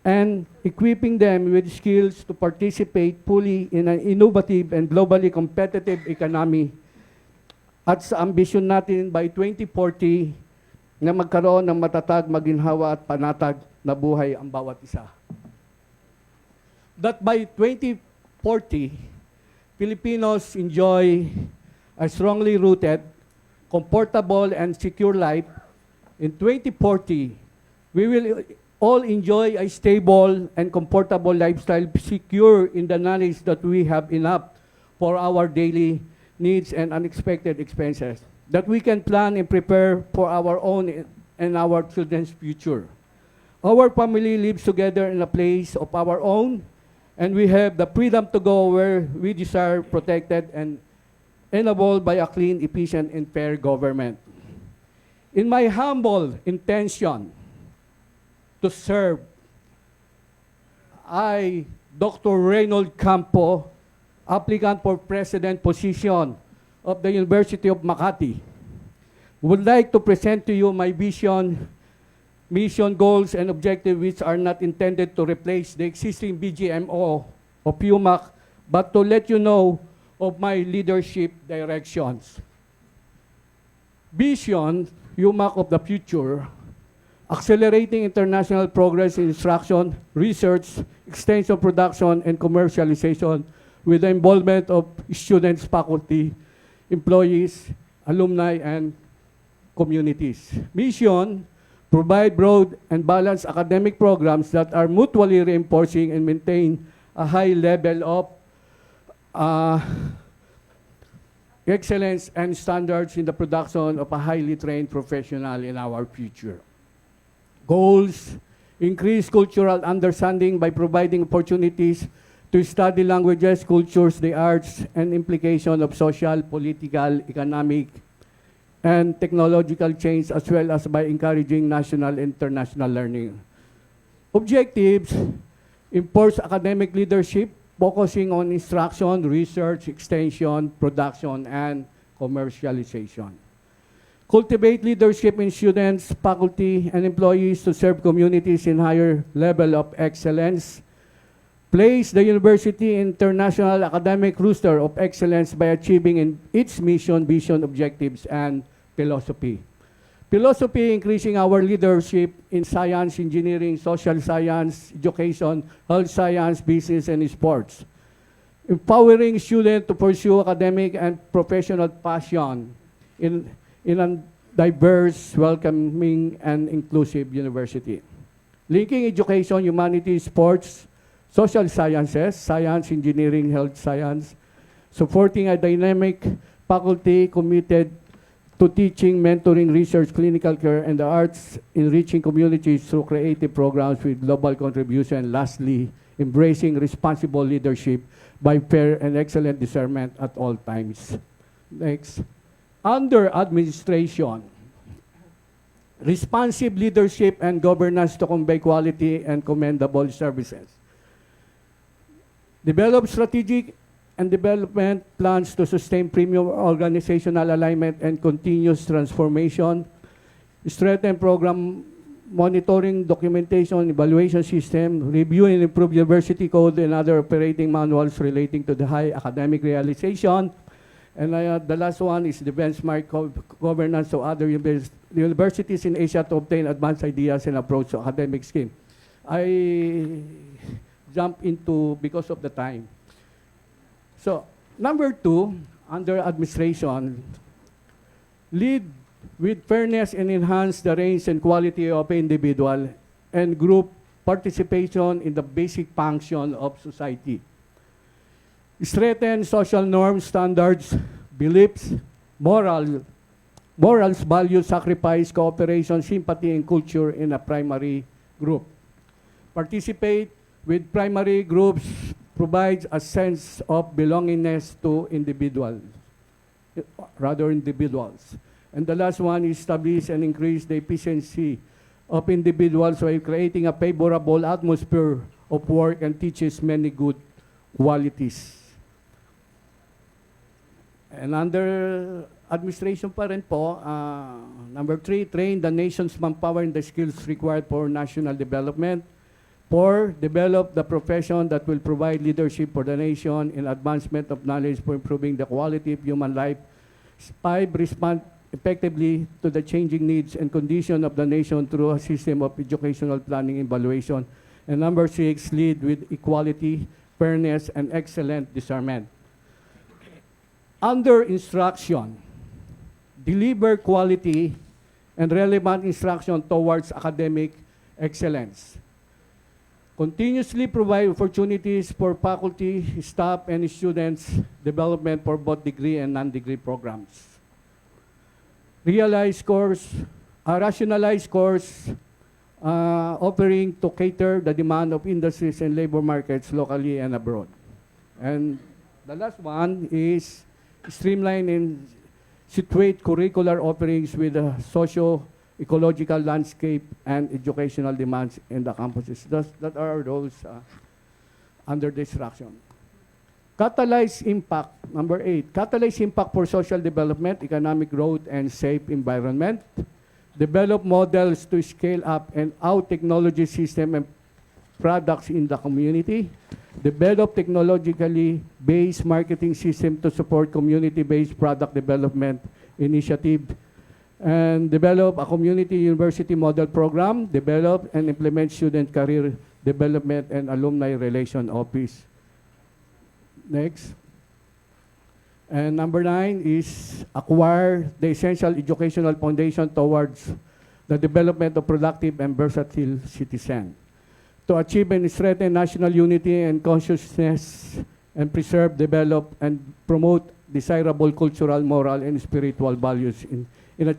S8: and equipping them with skills to participate fully in an innovative and globally competitive economy. At sa ambisyon natin by 2040 na magkaroon ng matatag, maginhawa at panatag na buhay ang bawat isa. That by 2040, Filipinos enjoy a strongly rooted, comfortable, and secure life. In 2040, we will all enjoy a stable and comfortable lifestyle, secure in the knowledge that we have enough for our daily needs and unexpected expenses, that we can plan and prepare for our own and our children's future. Our family lives together in a place of our own, and we have the freedom to go where we desire, protected and enabled by a clean, efficient, and fair government. In my humble intention to serve, I, Dr. Reynold Campo, applicant for president position of the University of Makati, would like to present to you my vision, mission, goals, and objectives, which are not intended to replace the existing BGMO of UMak, but to let you know of my leadership directions. Vision, UMak of the future, accelerating international progress in instruction, research, extension, production, and commercialization with the involvement of students, faculty, employees, alumni, and communities. Mission, provide broad and balanced academic programs that are mutually reinforcing and maintain a high level of excellence and standards in the production of a highly trained professional in our future. Goals, increase cultural understanding by providing opportunities to study languages, cultures, the arts, and implication of social, political, economic, and technological change, as well as by encouraging national and international learning. Objectives, enforce academic leadership, focusing on instruction, research, extension, production, and commercialization. Cultivate leadership in students, faculty, and employees to serve communities in higher level of excellence. Place the university in international academic roster of excellence by achieving in its mission, vision, objectives, and philosophy. Philosophy, increasing our leadership in science, engineering, social science, education, health science, business, and sports. Empowering students to pursue academic and professional passion in a diverse, welcoming, and inclusive university. Linking education, humanities, sports, social sciences, science, engineering, health science, supporting a dynamic faculty committed to teaching, mentoring, research, clinical care, and the arts, enriching communities through creative programs with global contribution. Lastly, embracing responsible leadership by fair and excellent discernment at all times. Next. Under administration, responsive leadership and governance to convey quality and commendable services. Develop strategic and development plans to sustain premium organizational alignment and continuous transformation. Strengthen program monitoring, documentation, evaluation system, review and improve university code and other operating manuals relating to the high academic realization. And the last one is the benchmark governance of other universities in Asia to obtain advanced ideas and approach to academic scheme. I jump into because of the time. So, number 2, under administration, lead with fairness and enhance the range and quality of individual and group participation in the basic function of society. Strengthen social norms, standards, beliefs, morals, values, sacrifice, cooperation, sympathy, and culture in a primary group. Participate with primary groups provides a sense of belongingness to individuals. And the last one is establish and increase the efficiency of individuals by creating a favorable atmosphere of work and teaches many good qualities. And under administration pa rin po, number 3, train the nation's manpower in the skills required for national development. 4, develop the profession that will provide leadership for the nation in advancement of knowledge for improving the quality of human life. 5, respond effectively to the changing needs and condition of the nation through a system of educational planning and evaluation. And number 6, lead with equality, fairness, and excellent discernment. Under instruction, deliver quality and relevant instruction towards academic excellence. Continuously provide opportunities for faculty, staff, and students development for both degree and non-degree programs. Rationalize course offering to cater the demand of industries and labor markets locally and abroad. And the last one is streamline and situate curricular offerings with the socio-ecological landscape and educational demands in the campuses. That are those under destruction. Catalyze impact, number 8. Catalyze impact for social development, economic growth, and safe environment. Develop models to scale up and out technology system and products in the community. Develop technologically based marketing system to support community-based product development initiative. And develop a community university model program. Develop and implement student career development and alumni relation office. Next. And number 9 is acquire the essential educational foundation towards the development of productive and versatile citizen. To achieve and strengthen national unity and consciousness and preserve, develop, and promote desirable cultural, moral, and spiritual values in the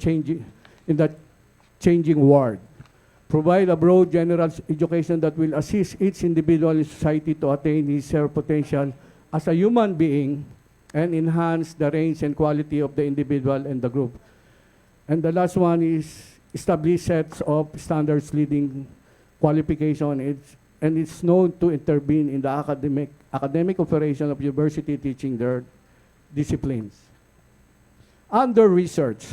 S8: changing world. Provide a broad general education that will assist each individual in society to attain his or her potential as a human being and enhance the range and quality of the individual and the group. And the last one is establish sets of standards leading qualification. It's known to intervene in the academic operation of university teaching their disciplines. Under research,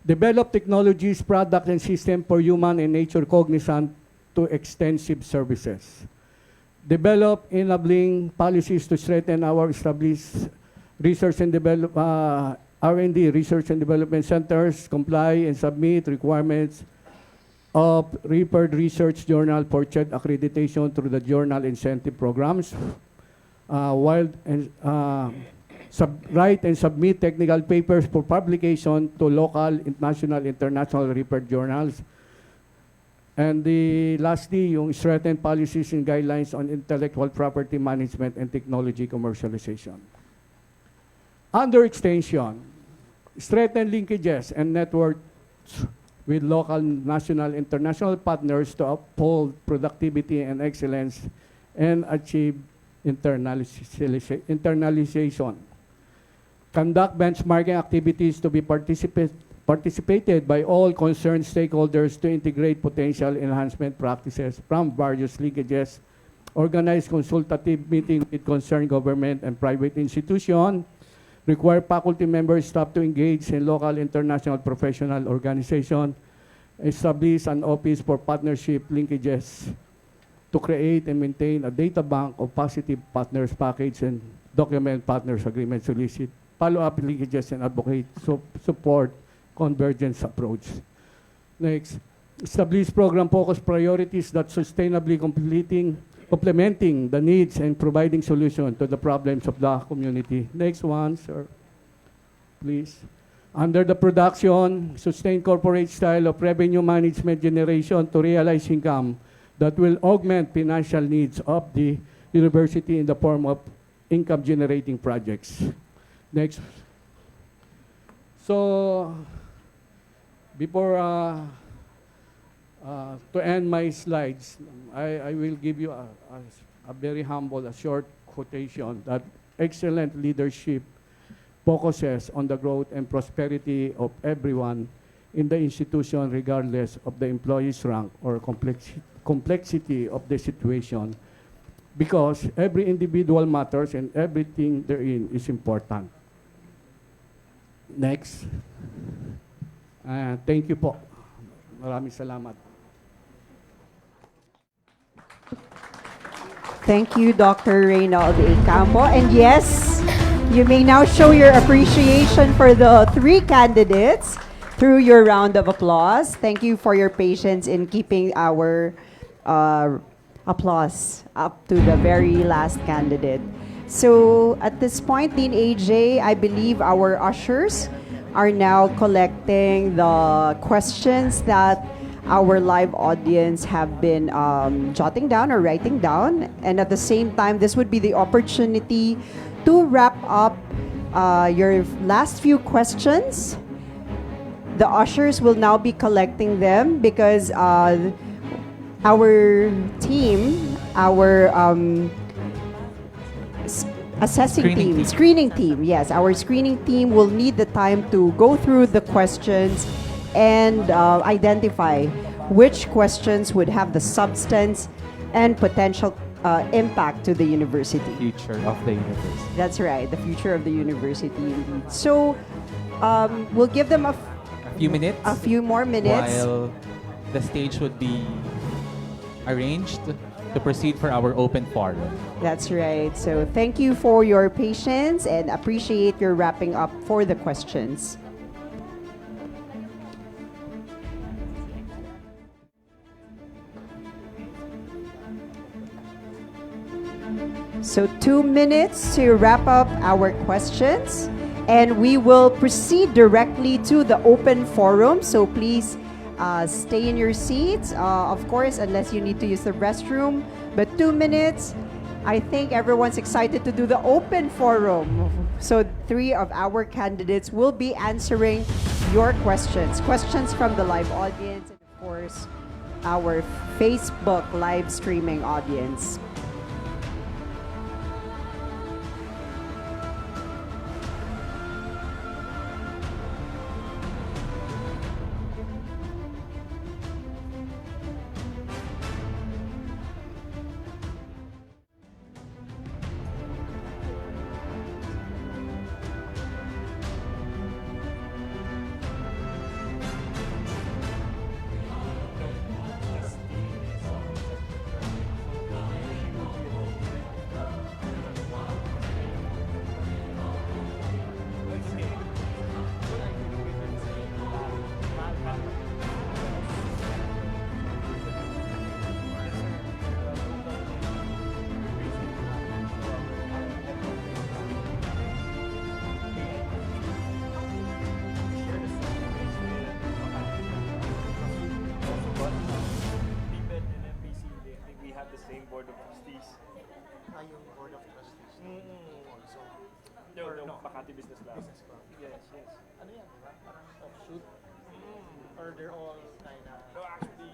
S8: develop technologies, product, and system for human and nature cognizant to extensive services. Develop enabling policies to strengthen our established research and R&D, research and development centers, comply and submit requirements of referred research journal for CHED accreditation through the journal incentive programs, write and submit technical papers for publication to local, national, international referred journals. And lastly, yung strengthen policies and guidelines on intellectual property management and technology commercialization. Under extension, strengthen linkages and networks with local, national, international partners to uphold productivity and excellence and achieve internalization. Conduct benchmarking activities to be participated by all concerned stakeholders to integrate potential enhancement practices from various linkages. Organize consultative meetings with concerned government and private institutions. Require faculty members, staff to engage in local, international, professional organization. establish an office for partnership linkages to create and maintain a data bank of positive partners package and document partners agreement solicit, follow-up linkages and advocate support convergence approach. Next, establish program focus priorities that sustainably complementing the needs and providing solution to the problems of the community. Next one, sir, please. Under the production, sustain corporate style of revenue management generation to realize income that will augment financial needs of the university in the form of income generating projects. Next. So, before to end my slides, I will give you a very humble, a short quotation that excellent leadership focuses on the growth and prosperity of everyone in the institution regardless of the employee's rank or complexity of the situation, because every individual matters and everything therein is important. Next. Thank you po. Maraming salamat.
S1: Thank you, Dr. Reynald A. Campo. And yes, you may now show your appreciation for the 3 candidates through your round of applause. Thank you for your patience in keeping our applause up to the very last candidate. So at this point, Dean AJ, I believe our ushers are now collecting the questions that our live audience have been jotting down or writing down. And at the same time, this would be the opportunity to wrap up your last few questions. The ushers will now be collecting them because our team, our screening team, yes, our screening team will need the time to go through the questions and identify which questions would have the substance and potential impact to the university.
S4: Future of the university.
S1: That's right, the future of the university indeed. So we'll give them
S4: A few minutes.
S1: a few more minutes.
S4: While the stage would be arranged to proceed for our open forum.
S1: That's right. So thank you for your patience and appreciate your wrapping up for the questions. So 2 minutes to wrap up our questions, and we will proceed directly to the open forum. So please stay in your seats, of course, unless you need to use the restroom. But 2 minutes, I think everyone's excited to do the open forum. So 3 of our candidates will be answering your questions from the live audience, and of course, our Facebook live streaming audience.
S9: Board of Trustees.
S10: Yung Board of Trustees. Also,
S9: No, Makati Business Lab. Yes, yes.
S10: ano yan, diba? Parang offshoot. Or they're all kinda...
S9: No, actually,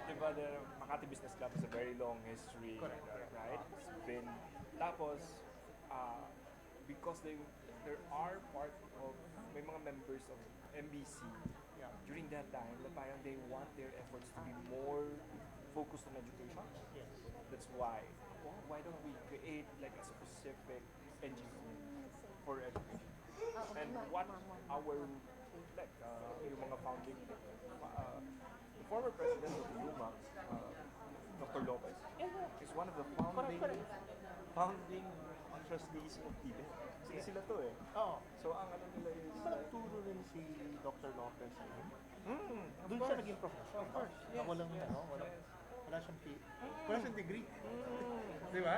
S9: diba, the Makati Business Lab has a very long history.
S10: Correct.
S9: Right? It's been, tapos, because there are part of, may mga members of MBC,
S10: Yeah.
S9: during that time, na parang they want their efforts to be more focused on education.
S10: Yes.
S9: That's why. Well, why don't we create like a specific NGO for education? And what our like yung mga founding former president of the UMak, Dr. Lopez, is one of the founding trustees of TVET. Kasi sila to eh.
S10: Oo.
S9: So ang ano nila is...
S10: Di ba nagturo rin si Dr. Lopez?
S9: of
S10: Doon siya
S9: course.
S10: naging professor.
S9: Of course,
S10: Na
S9: yes.
S10: walang,
S9: yes,
S10: ano,
S9: yes.
S10: wala siyang degree. Di ba?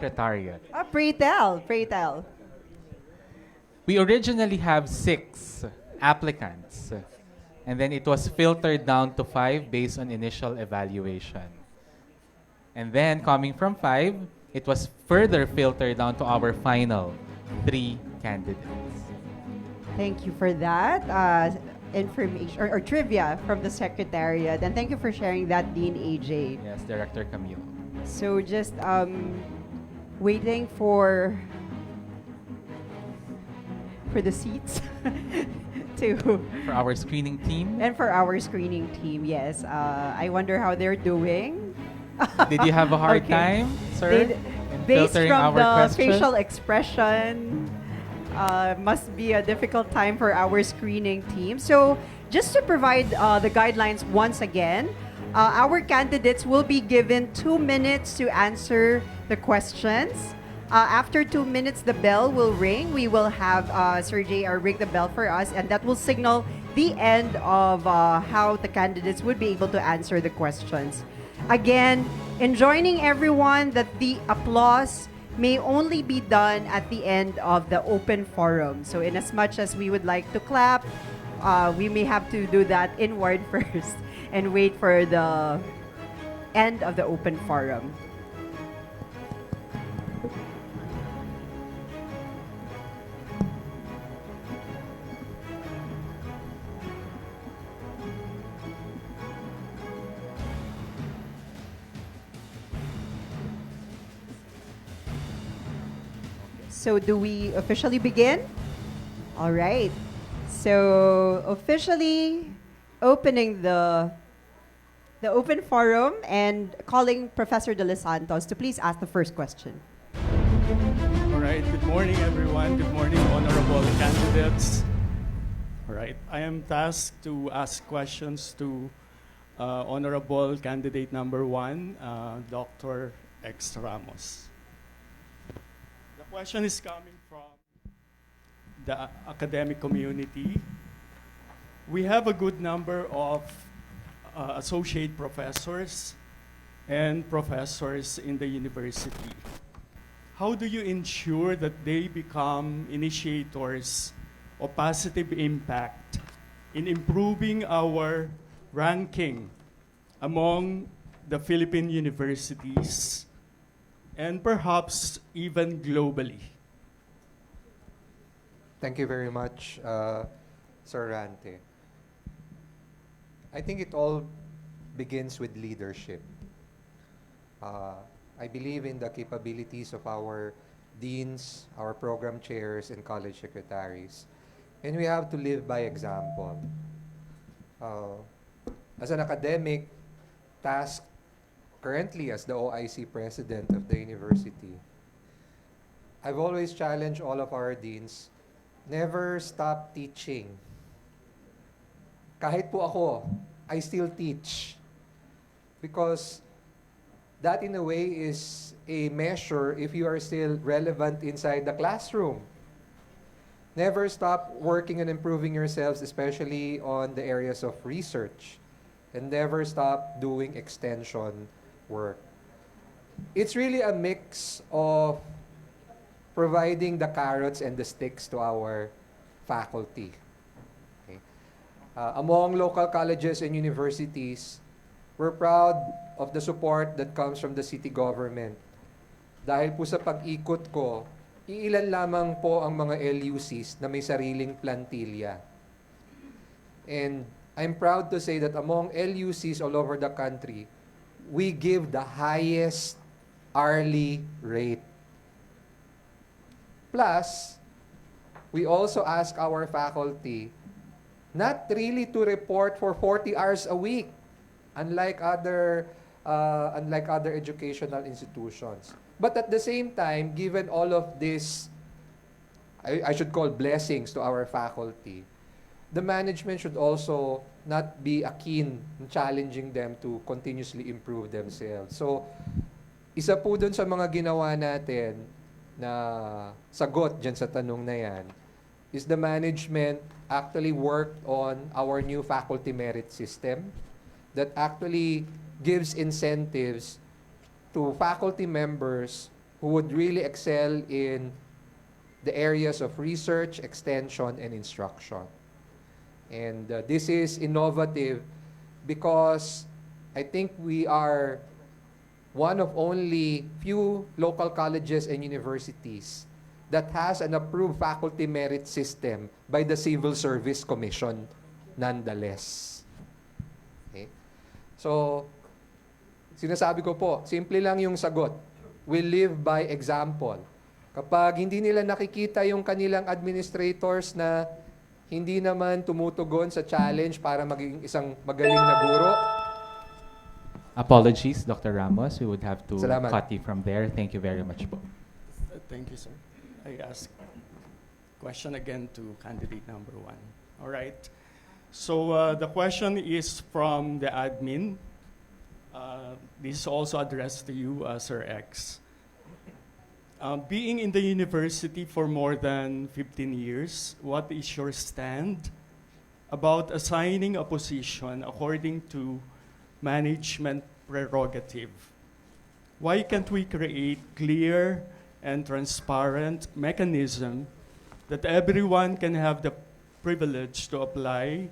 S4: Secretariat.
S1: Pray tell, pray tell.
S4: We originally have 6 applicants, and then it was filtered down to 5 based on initial evaluation. And then coming from 5, it was further filtered down to our final 3 candidates.
S1: Thank you for that information or trivia from the Secretariat. And thank you for sharing that, Dean AJ.
S4: Yes, Director Camille.
S1: So just waiting for the seats to
S4: For our screening team,
S1: and for our screening team. Yes, I wonder how they're doing.
S4: did you have a hard
S1: Okay.
S4: time, sir,
S1: Did-
S4: in
S1: Based
S4: filtering
S1: from
S4: our
S1: the
S4: questions?
S1: facial expression, must be a difficult time for our screening team. So, just to provide the guidelines once again, our candidates will be given 2 minutes to answer the questions. After 2 minutes, the bell will ring. We will have Sir JR ring the bell for us, and that will signal the end of how the candidates would be able to answer the questions. Again, enjoining everyone that the applause may only be done at the end of the open forum. So in as much as we would like to clap, we may have to do that inward first and wait for the end of the open forum. So do we officially begin? All right. So officially opening the open forum and calling Professor De Los Santos to please ask the first question.
S11: All right, good morning, everyone. Good morning, honorable candidates. All right, I am tasked to ask questions to honorable candidate number 1, Dr. X. Ramos. The question is coming from the academic community. We have a good number of associate professors and professors in the university. How do you ensure that they become initiators of positive impact in improving our ranking among the Philippine universities and perhaps even globally?
S6: Thank you very much, Sir Rante. I think it all begins with leadership. I believe in the capabilities of our deans, our program chairs, and college secretaries. And we have to live by example. As an academic tasked currently as the OIC president of the university, I've always challenged all of our deans, never stop teaching. Kahit po ako, I still teach. Because that in a way is a measure if you are still relevant inside the classroom. Never stop working and improving yourselves, especially on the areas of research. And never stop doing extension work. It's really a mix of providing the carrots and the sticks to our faculty. Okay. Among local colleges and universities, we're proud of the support that comes from the city government. Dahil po sa pag-ikot ko, iilan lamang po ang mga LUCs na may sariling plantilla. And I'm proud to say that among LUCs all over the country, we give the highest hourly rate. Plus, we also ask our faculty not really to report for 40 hours a week, unlike other educational institutions. But at the same time, given all of this, I should call blessings to our faculty, the management should also not be keen in challenging them to continuously improve themselves. So, isa po dun sa mga ginawa natin na sagot dyan sa tanong na yan is the management actually worked on our new faculty merit system that actually gives incentives to faculty members who would really excel in the areas of research, extension, and instruction. And this is innovative because I think we are one of only few local colleges and universities that has an approved faculty merit system by the Civil Service Commission nonetheless. Okay? So, sinasabi ko po, simple lang yung sagot. We live by example. Kapag hindi nila nakikita yung kanilang administrators na hindi naman tumutugon sa challenge para maging isang magaling na guro,
S4: Apologies, Dr. Ramos. We would have to
S6: Salamat.
S4: cut you from there. Thank you very much po.
S11: Thank you, sir. I ask question again to candidate number 1. All right. So the question is from the admin. This is also addressed to you, Sir X. Being in the university for more than 15 years, what is your stand about assigning a position according to management prerogative? Why can't we create clear and transparent mechanism that everyone can have the privilege to apply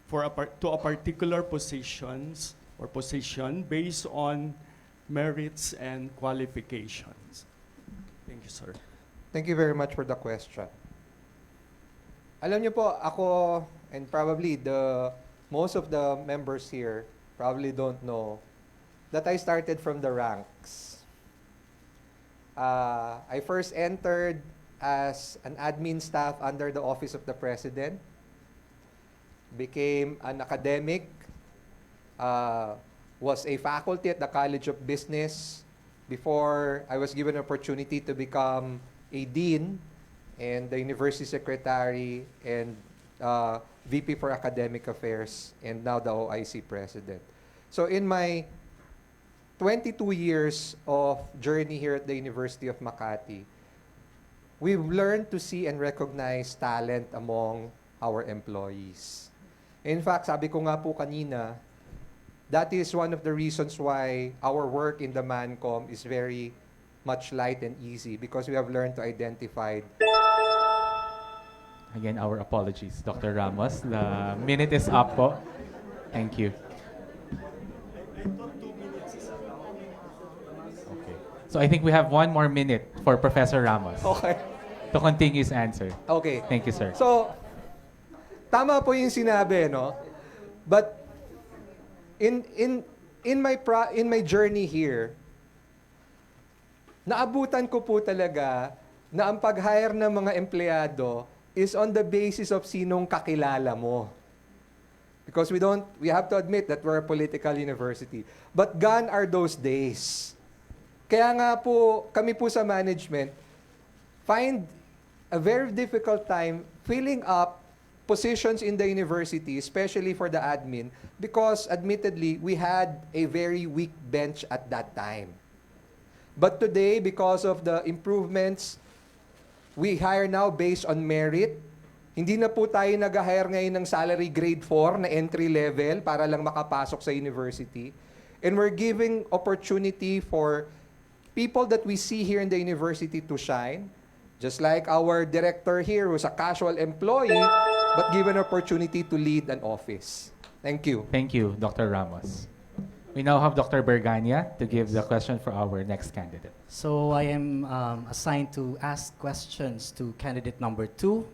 S11: for to a particular positions or position based on merits and qualifications? Thank you, sir.
S6: thank you very much for the question. Alam niyo po, ako and probably most of the members here probably don't know that I started from the ranks. I first entered as an admin staff under the Office of the President, became an academic, was a faculty at the College of Business before I was given an opportunity to become a dean and the university secretary and VP for Academic Affairs, and now the OIC President. So in my 22 years of journey here at the University of Makati, we've learned to see and recognize talent among our employees. In fact, sabi ko nga po kanina, that is one of the reasons why our work in the MANCOM is very much light and easy, because we have learned to identify.
S4: Again, our apologies, Dr. Ramos. The minute is up po. Thank you. Okay. So I think we have 1 more minute for Professor Ramos
S6: Okay.
S4: to continue his answer.
S6: Okay.
S4: Thank you, sir.
S6: So, tama po yung sinabi, no? But in my journey here, naabutan ko po talaga na ang pag-hire ng mga empleyado is on the basis of sinong kakilala mo. Because we have to admit that we're a political university. But gone are those days. Kaya nga po, kami po sa management, find a very difficult time filling up positions in the university, especially for the admin, because admittedly, we had a very weak bench at that time. But today, because of the improvements, we hire now based on merit. Hindi na po tayo nag-hire ngayon ng salary grade 4 na entry level para lang makapasok sa university. And we're giving opportunity for people that we see here in the university to shine. Just like our director here who's a casual employee, but given opportunity to lead an office. Thank you.
S4: Thank you, Dr. Ramos. We now have Dr. Bergania to give the question for our next candidate.
S12: So I am assigned to ask questions to candidate number 2.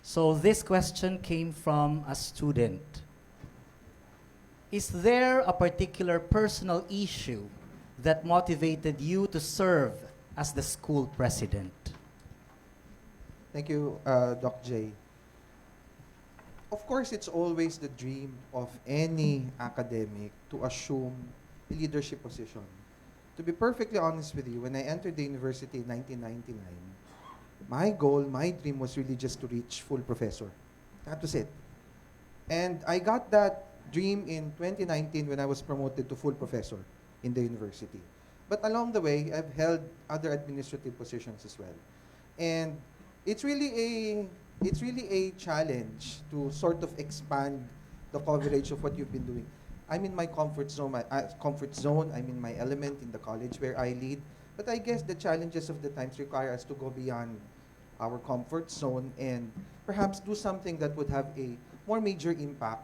S12: So this question came from a student. Is there a particular personal issue that motivated you to serve as the school president?
S7: Thank you, Doc J. Of course, it's always the dream of any academic to assume a leadership position. To be perfectly honest with you, when I entered the university in 1999, my goal, my dream was really just to reach full professor. That was it. And I got that dream in 2019 when I was promoted to full professor in the university. But along the way, I've held other administrative positions as well. And it's really a challenge to sort of expand the coverage of what you've been doing. I'm in my comfort zone. I'm in my element in the college where I lead. But I guess the challenges of the times require us to go beyond our comfort zone and perhaps do something that would have a more major impact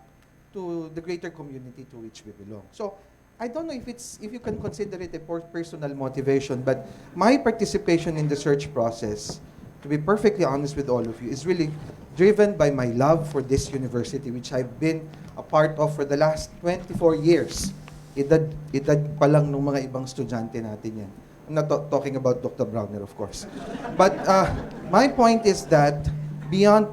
S7: to the greater community to which we belong. So I don't know if you can consider it a personal motivation, but my participation in the search process, to be perfectly honest with all of you, is really driven by my love for this university, which I've been a part of for the last 24 years. Edad pa lang ng mga ibang estudyante natin yan. I'm not talking about Dr. Browner, of course. But my point is that beyond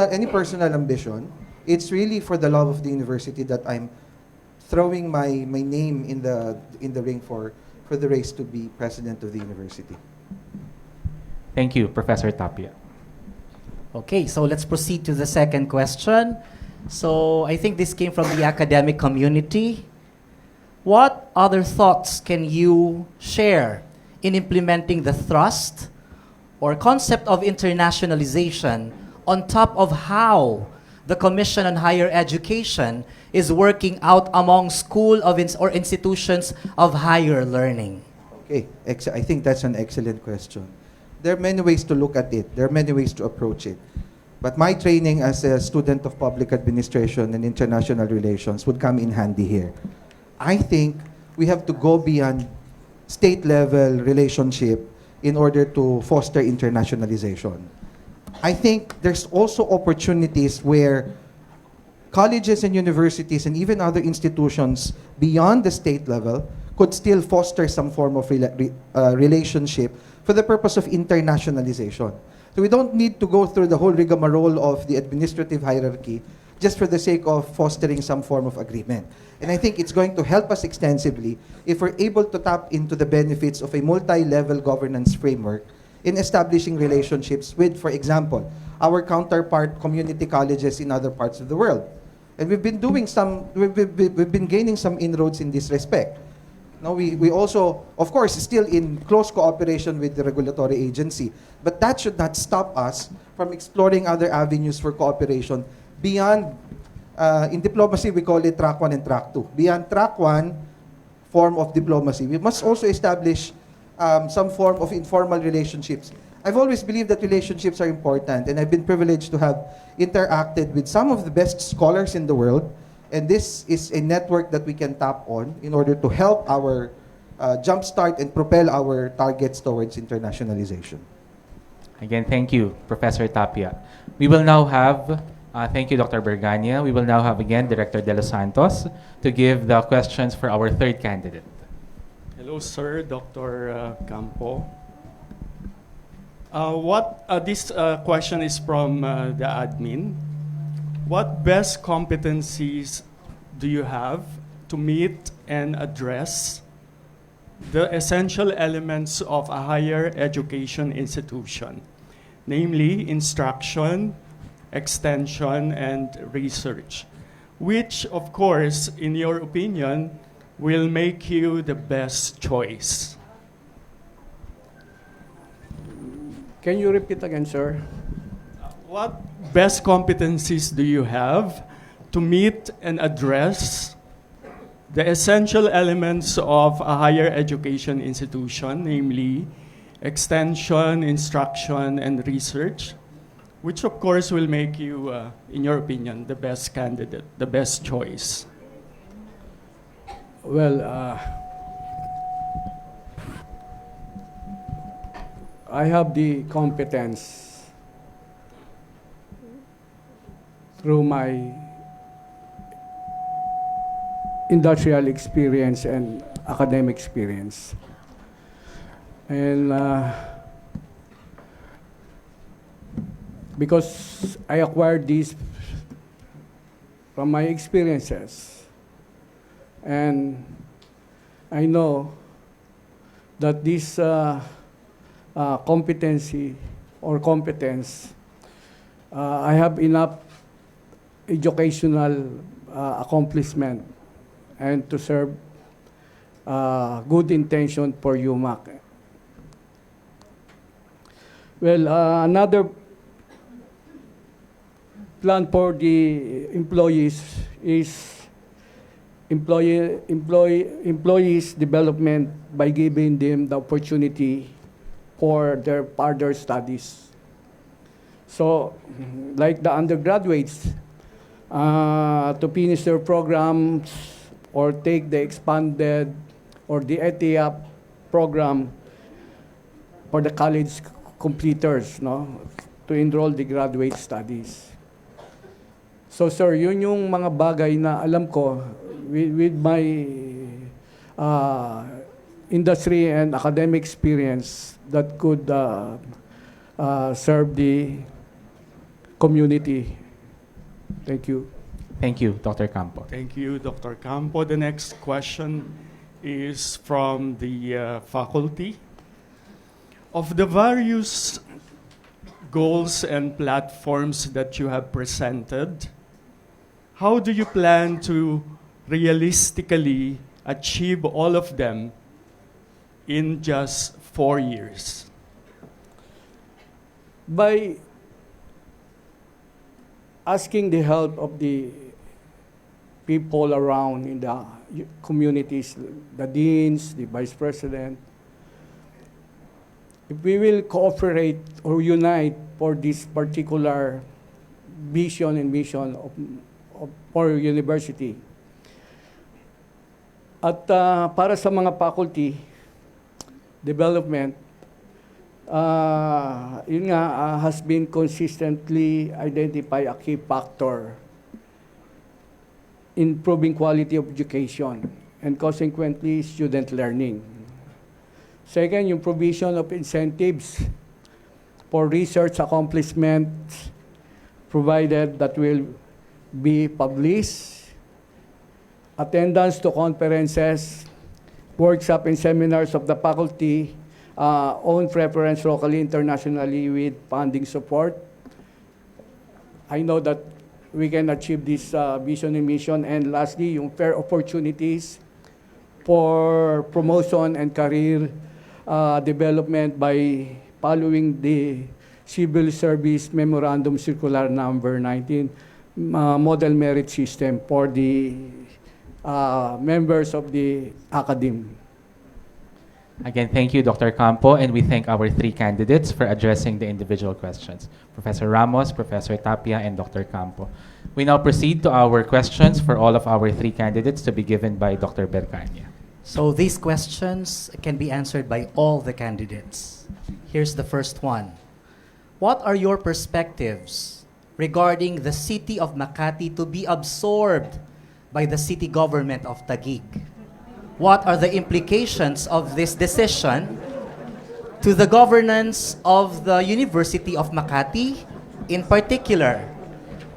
S7: any personal ambition, it's really for the love of the university that I'm throwing my name in the ring for the race to be president of the university.
S4: Thank you, Professor Tapia.
S12: Okay, so let's proceed to the second question. So I think this came from the academic community. What other thoughts can you share in implementing the thrust or concept of internationalization on top of how the Commission on Higher Education is working out among or institutions of higher learning?
S7: Okay, I think that's an excellent question. There are many ways to look at it. There are many ways to approach it. But my training as a student of public administration and international relations would come in handy here. I think we have to go beyond state-level relationship in order to foster internationalization. I think there's also opportunities where colleges and universities and even other institutions beyond the state level could still foster some form of relationship for the purpose of internationalization. So we don't need to go through the whole rigmarole of the administrative hierarchy just for the sake of fostering some form of agreement. And I think it's going to help us extensively if we're able to tap into the benefits of a multi-level governance framework in establishing relationships with, for example, our counterpart community colleges in other parts of the world. And we've been gaining some inroads in this respect. Now we also, of course, still in close cooperation with the regulatory agency, but that should not stop us from exploring other avenues for cooperation beyond, in diplomacy we call it track 1 and track 2. Beyond track 1 form of diplomacy, we must also establish some form of informal relationships. I've always believed that relationships are important, and I've been privileged to have interacted with some of the best scholars in the world, and this is a network that we can tap on in order to help our jumpstart and propel our targets towards internationalization.
S4: Again, thank you, Professor Tapia. We will now have, thank you, Dr. Bergania. We will now have again Director De Los Santos to give the questions for our third candidate.
S11: Hello, sir, Dr. Campo. This question is from the admin. What best competencies do you have to meet and address the essential elements of a higher education institution, namely instruction, extension, and research, which, of course, in your opinion, will make you the best choice?
S8: Can you repeat again, sir?
S11: What best competencies do you have to meet and address the essential elements of a higher education institution, namely extension, instruction, and research, which of course will make you, in your opinion, the best candidate, the best choice?
S8: Well, I have the competence through my industrial experience and academic experience. And because I acquired these from my experiences, and I know that this competency or competence, I have enough educational accomplishment and to serve good intention for UMak. Well, another plan for the employees is employees development by giving them the opportunity for their further studies. So, like the undergraduates, to finish their programs or take the expanded or the ETIAP program for the college completers, no, to enroll the graduate studies. So sir, yun yung mga bagay na alam ko with my industry and academic experience that could serve the community. Thank you.
S4: Thank you, Dr. Campo.
S11: Thank you, Dr. Campo. The next question is from the faculty. Of the various goals and platforms that you have presented, how do you plan to realistically achieve all of them in just 4 years?
S8: By asking the help of the people around in the communities, the deans, the vice president, if we will cooperate or unite for this particular vision and mission for university. At para sa mga faculty development, yun nga, has been consistently identified a key factor in improving quality of education and consequently student learning. Second, yung provision of incentives for research accomplishments provided that will be published, attendance to conferences, workshops and seminars of the faculty, own preference locally, internationally with funding support. I know that we can achieve this vision and mission. And lastly, yung fair opportunities for promotion and career development by following the Civil Service Memorandum Circular Number 19 model merit system for the members of the academy.
S4: Again, thank you, Dr. Campo, and we thank our 3 candidates for addressing the individual questions, Professor Ramos, Professor Tapia, and Dr. Campo. We now proceed to our questions for all of our 3 candidates to be given by Dr. Bercania.
S12: So these questions can be answered by all the candidates. Here's the first one. What are your perspectives regarding the city of Makati to be absorbed by the city government of Taguig? What are the implications of this decision to the governance of the University of Makati? In particular,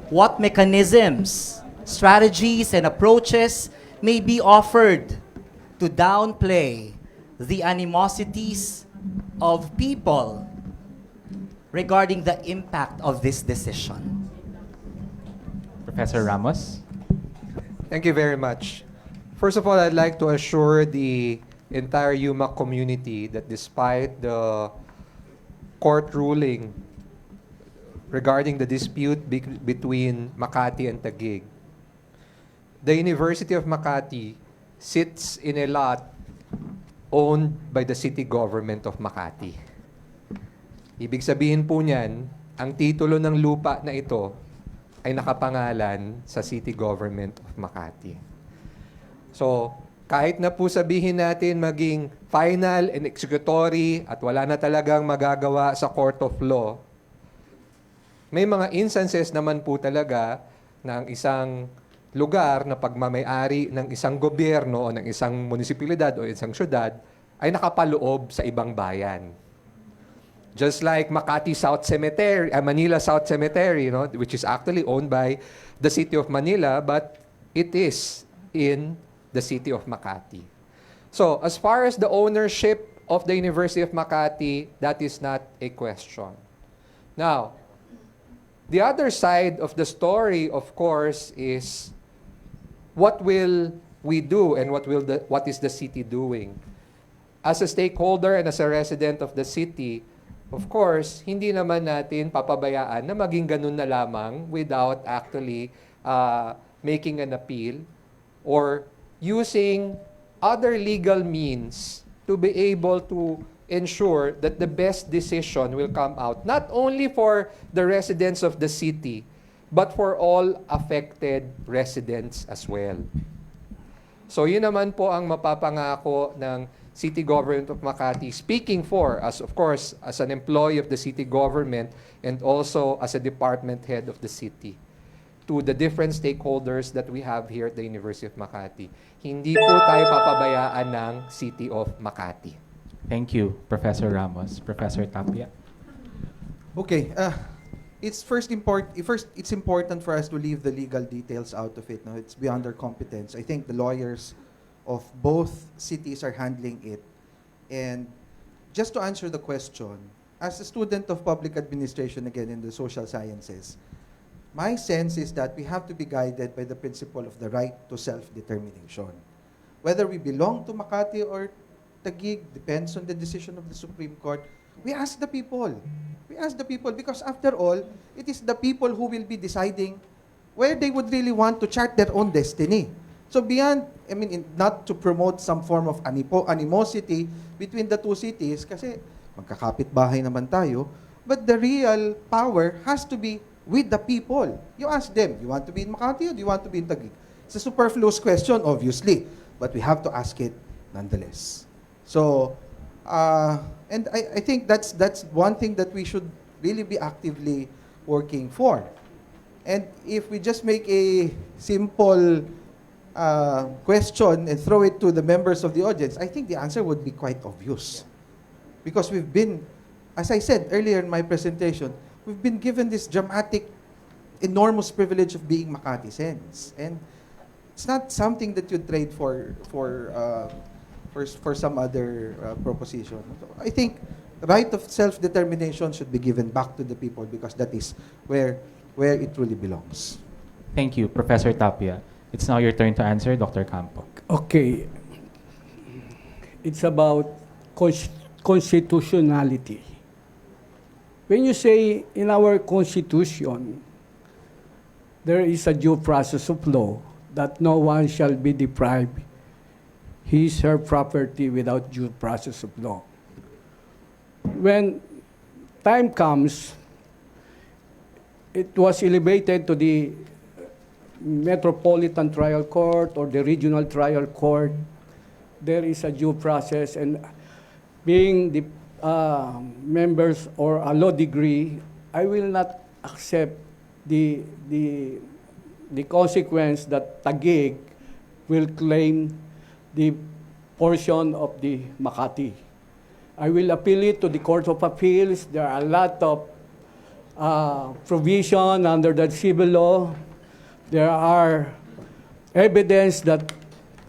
S12: what mechanisms, strategies, and approaches may be offered to downplay the animosities of people regarding the impact of this decision?
S4: Professor Ramos.
S6: Thank you very much. First of all, I'd like to assure the entire UMak community that despite the court ruling regarding the dispute between Makati and Taguig, the University of Makati sits in a lot owned by the city government of Makati. Ibig sabihin po niyan, ang titulo ng lupa na ito ay nakapangalan sa city government of Makati. So, kahit na po sabihin natin maging final and executory at wala na talagang magagawa sa court of law, may mga instances naman po talaga ng isang lugar na pagmamay-ari ng isang gobyerno o ng isang munisipalidad o isang syudad ay nakapaloob sa ibang bayan. Just like Makati South Cemetery, Manila South Cemetery, which is actually owned by the city of Manila, but it is in the city of Makati. So, as far as the ownership of the University of Makati, that is not a question. Now, the other side of the story, of course, is what will we do and what is the city doing? As a stakeholder and as a resident of the city, of course, hindi naman natin papabayaan na maging ganun na lamang without actually making an appeal or using other legal means to be able to ensure that the best decision will come out, not only for the residents of the city, but for all affected residents as well. So yun naman po ang mapapangako ng City Government of Makati, speaking for, as of course, as an employee of the city government and also as a department head of the city, to the different stakeholders that we have here at the University of Makati. Hindi po tayo papabayaan ng City of Makati.
S4: Thank you, Professor Ramos. Professor Tapia.
S7: Okay. It's important for us to leave the legal details out of it. No, it's beyond our competence. I think the lawyers of both cities are handling it. And just to answer the question, as a student of public administration, again, in the social sciences, my sense is that we have to be guided by the principle of the right to self-determination. Whether we belong to Makati or Taguig depends on the decision of the Supreme Court. We ask the people. We ask the people because after all, it is the people who will be deciding where they would really want to chart their own destiny. So beyond, not to promote some form of animosity between the two cities, kasi magkakapit bahay naman tayo, but the real power has to be with the people. You ask them, you want to be in Makati or do you want to be in Taguig? It's a superfluous question, obviously, but we have to ask it nonetheless. So, and I think that's one thing that we should really be actively working for. And if we just make a simple question and throw it to the members of the audience, I think the answer would be quite obvious. Because we've been, as I said earlier in my presentation, we've been given this dramatic, enormous privilege of being Makatians. And it's not something that you trade for some other proposition. So I think the right of self-determination should be given back to the people because that is where it truly belongs.
S4: Thank you, Professor Tapia. It's now your turn to answer, Dr. Campo.
S8: Okay. It's about constitutionality. When you say in our Constitution, there is a due process of law that no one shall be deprived his her property without due process of law. When time comes, it was elevated to the Metropolitan Trial Court or the Regional Trial Court. There is a due process, and being the members or a law degree, I will not accept the consequence that Taguig will claim the portion of the Makati. I will appeal it to the Court of Appeals. There are a lot of provision under the civil law. There are evidence that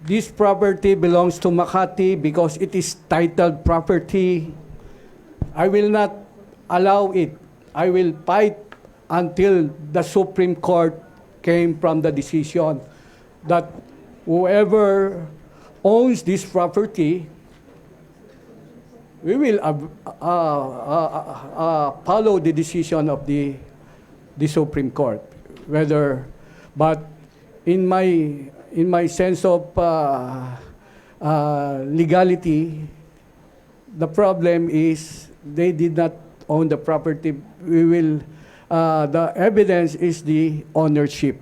S8: this property belongs to Makati because it is titled property. I will not allow it. I will fight until the Supreme Court came from the decision that whoever owns this property, we will follow the decision of the Supreme Court. But in my sense of legality, the problem is they did not own the property. The evidence is the ownership.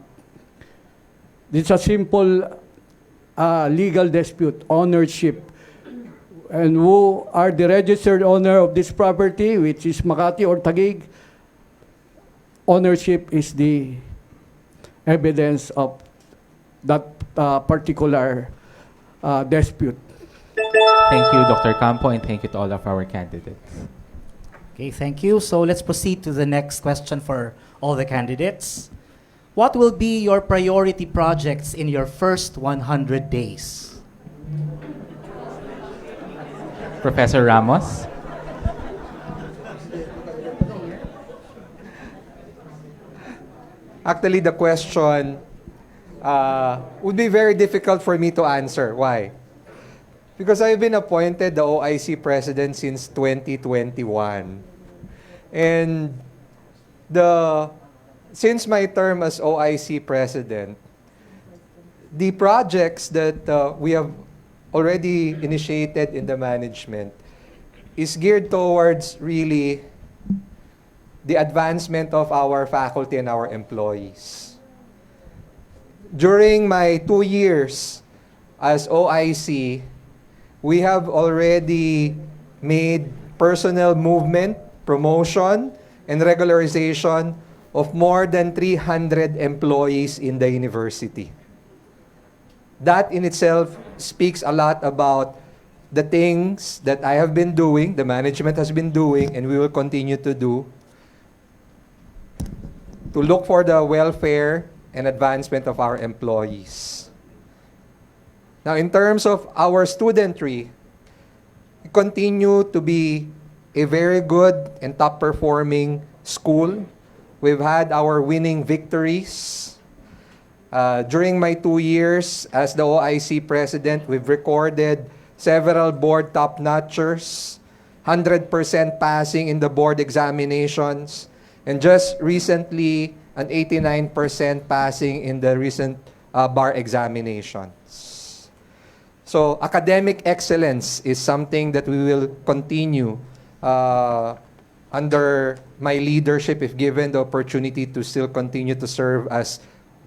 S8: It's a simple legal dispute, ownership. And who are the registered owner of this property, which is Makati or Taguig? Ownership is the evidence of that particular dispute.
S4: Thank you, Dr. Campo, and thank you to all of our candidates.
S12: Okay, thank you. So let's proceed to the next question for all the candidates. What will be your priority projects in your first 100 days?
S4: Professor Ramos.
S6: Actually, the question would be very difficult for me to answer. Why? Because I've been appointed the OIC president since 2021. And since my term as OIC president, the projects that we have already initiated in the management is geared towards really the advancement of our faculty and our employees. During my 2 years as OIC, we have already made personnel movement, promotion, and regularization of more than 300 employees in the university. That in itself speaks a lot about the things that I have been doing, the management has been doing, and we will continue to do to look for the welfare and advancement of our employees. Now, in terms of our studentry, we continue to be a very good and top-performing school. We've had our winning victories. During my 2 years as the OIC president, we've recorded several board top-notchers, 100% passing in the board examinations, and just recently, an 89% passing in the recent bar examinations. So academic excellence is something that we will continue under my leadership if given the opportunity to still continue to serve as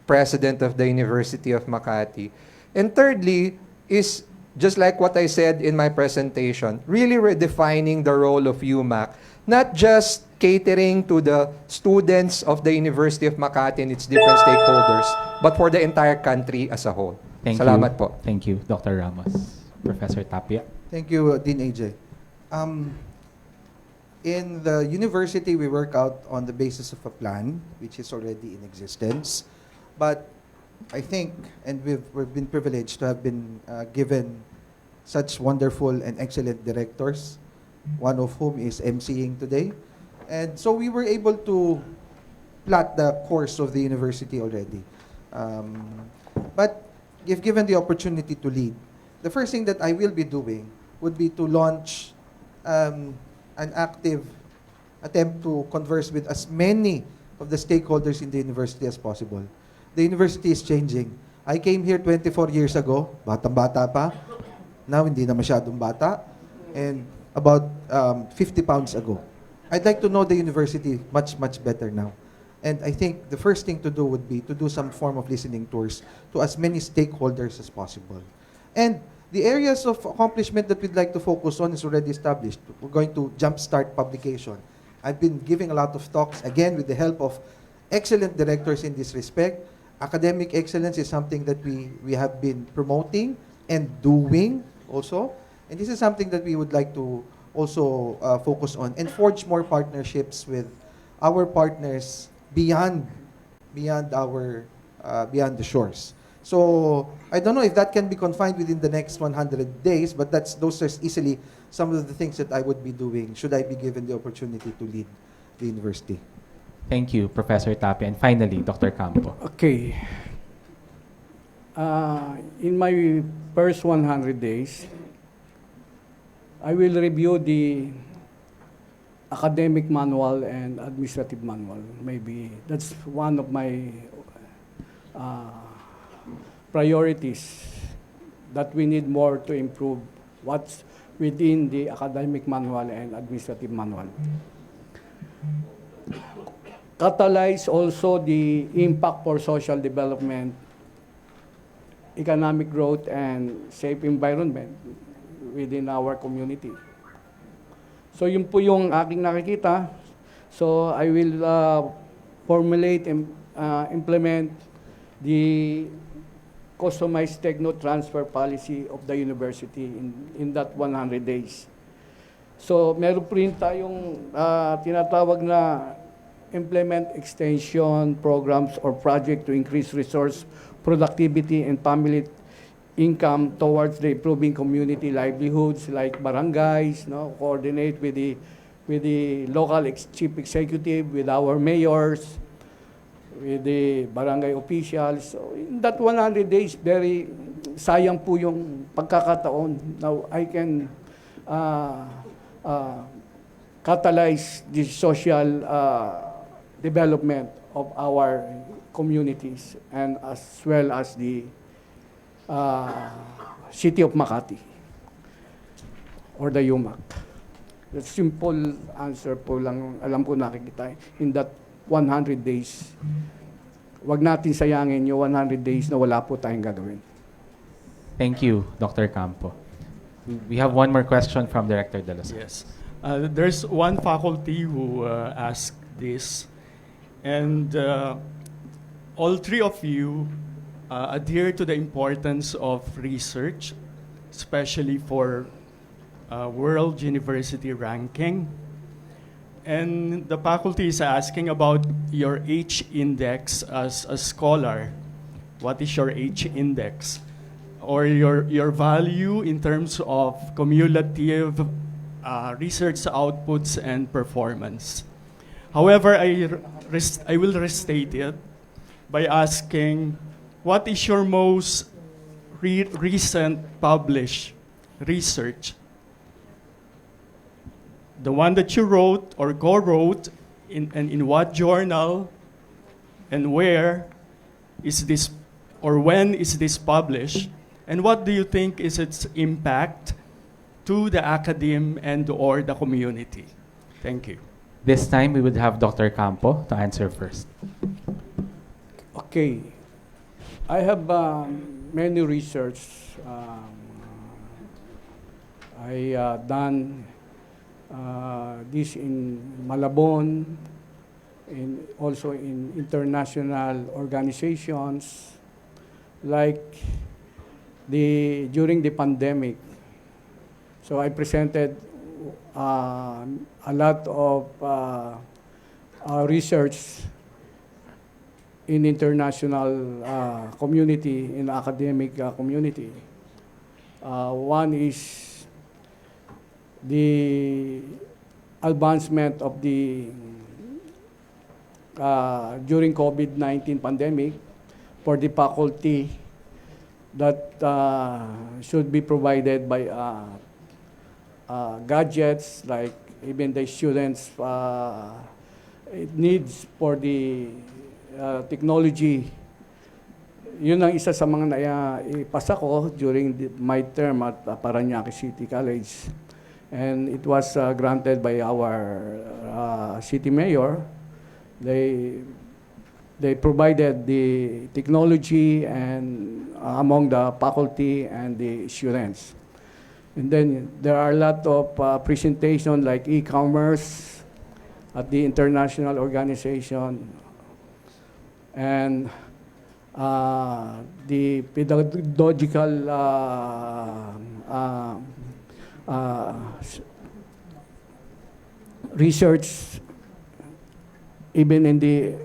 S6: president of the University of Makati. And thirdly is, just like what I said in my presentation, really redefining the role of UMak, not just catering to the students of the University of Makati and its different stakeholders, but for the entire country as a whole. Salamat po.
S4: Thank you, Dr. Ramos. Professor Tapia.
S7: Thank you, Dean AJ. In the university, we work out on the basis of a plan, which is already in existence. But I think, and we've been privileged to have been given such wonderful and excellent directors, one of whom is emceeing today. And so we were able to plot the course of the university already. But if given the opportunity to lead, the first thing that I will be doing would be to launch an active attempt to converse with as many of the stakeholders in the university as possible. The university is changing. I came here 24 years ago, batang-bata pa. Now, hindi na masyadong bata. And about 50 pounds ago. I'd like to know the university much, much better now. And I think the first thing to do would be to do some form of listening tours to as many stakeholders as possible. And the areas of accomplishment that we'd like to focus on is already established. We're going to jumpstart publication. I've been giving a lot of talks, again, with the help of excellent directors in this respect. Academic excellence is something that we have been promoting and doing also. And this is something that we would like to also focus on and forge more partnerships with our partners beyond the shores. So I don't know if that can be confined within the next 100 days, but those are easily some of the things that I would be doing should I be given the opportunity to lead the university.
S4: Thank you, Professor Tapia. And finally, Dr. Campo.
S8: Okay. In my first 100 days, I will review the academic manual and administrative manual. Maybe that's one of my priorities that we need more to improve what's within the academic manual and administrative manual. Catalyze also the impact for social development, economic growth, and safe environment within our community. So yun po yung aking nakikita. So I will formulate and implement the customized techno transfer policy of the university in that 100 days. So meron po rin tayong tinatawag na implement extension programs or project to increase resource productivity and family income towards the improving community livelihoods like barangays, no? Coordinate with the local chief executive, with our mayors, with the barangay officials. So in that 100 days, very sayang po yung pagkakataon. Now I can catalyze the social development of our communities and as well as the City of Makati or the UMak. The simple answer po lang, alam ko nakikita in that 100 days. Wag natin sayangin yung 100 days na wala po tayong gagawin.
S4: Thank you, Dr. Campo. We have one more question from Director De Los.
S11: Yes. There's one faculty who asked this, and all three of you adhere to the importance of research, especially for World University ranking. And the faculty is asking about your H index as a scholar. What is your H index? Or your value in terms of cumulative research outputs and performance. However, I will restate it by asking, what is your most recent published research? The one that you wrote or co-wrote, and in what journal, and where is this, or when is this published? And what do you think is its impact to the academe and or the community? Thank you.
S4: This time, we would have Dr. Campo to answer first.
S8: Okay. I have many research. I done this in Malabon, also in international organizations, like during the pandemic. So I presented a lot of research in international community, in academic community. One is the advancement of the during COVID-19 pandemic for the faculty that should be provided by gadgets, like even the students needs for the technology. Yun ang isa sa mga ipasa ko during my term at Parañaque City College. And it was granted by our city mayor. They provided the technology and among the faculty and the students. And then there are a lot of presentation like e-commerce at the international organization, and the pedagogical research, even in the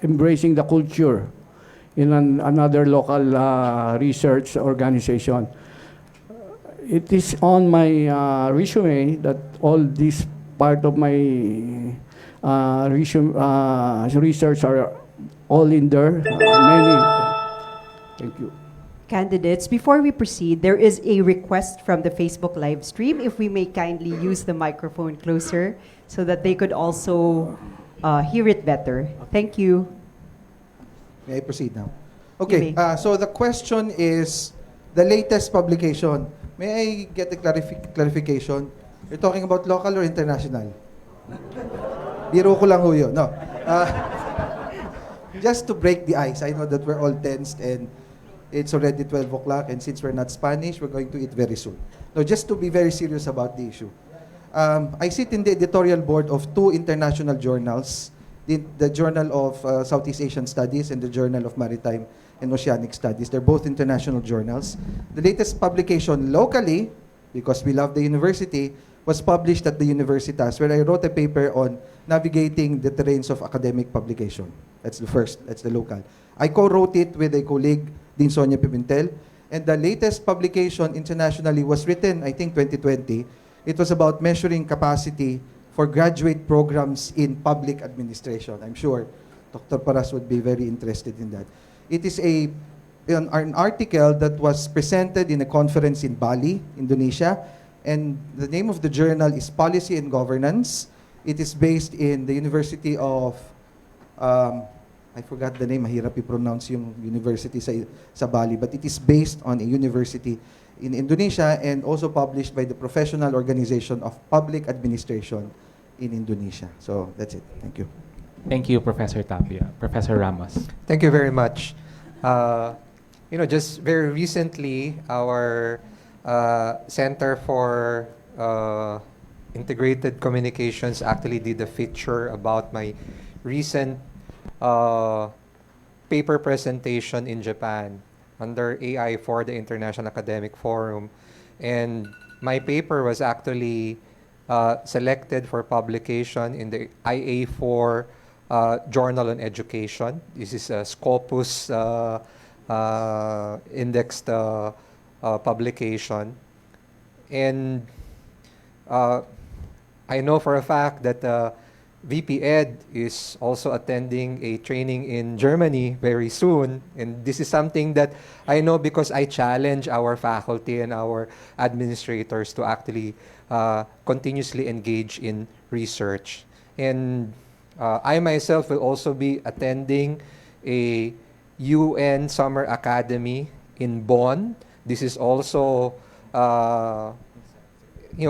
S8: embracing the culture in another local research organization. It is on my resume that all this part of my research are all in there. Many. Thank you.
S1: Candidates, before we proceed, there is a request from the Facebook live stream if we may kindly use the microphone closer so that they could also hear it better. Thank you.
S7: May I proceed now?
S1: You
S7: Okay,
S1: may.
S7: so the question is the latest publication. May I get a clarification? You're talking about local or international? Biro ko lang ho yun. No. Just to break the ice, I know that we're all tensed and it's already 12 o'clock, and since we're not Spanish, we're going to eat very soon. No, just to be very serious about the issue. I sit in the editorial board of two international journals, the Journal of Southeast Asian Studies and the Journal of Maritime and Oceanic Studies. They're both international journals. The latest publication locally, because we love the university, was published at the Universitas, where I wrote a paper on navigating the terrains of academic publication. That's the first, that's the local. I co-wrote it with a colleague, Dean Sonia Pimentel, and the latest publication internationally was written, I think, 2020. It was about measuring capacity for graduate programs in public administration. I'm sure Dr. Paras would be very interested in that. It is an article that was presented in a conference in Bali, Indonesia, and the name of the journal is Policy and Governance. It is based in the University of, I I forgot the name, mahirap i-pronounce yung university sa Bali, but it is based on a university in Indonesia and also published by the Professional Organization of Public Administration in Indonesia. So that's it. Thank you.
S4: Thank you, Professor Tapia. Professor Ramos.
S6: Thank you very much. Just very recently, our Center for Integrated Communications actually did a feature about my recent paper presentation in Japan under AI for the International Academic Forum. And my paper was actually selected for publication in the IA4 Journal on Education. This is a Scopus indexed publication. And I know for a fact that VP Ed is also attending a training in Germany very soon. And this is something that I know because I challenge our faculty and our administrators to actually continuously engage in research. And I myself will also be attending a UN Summer Academy in Bonn. This is also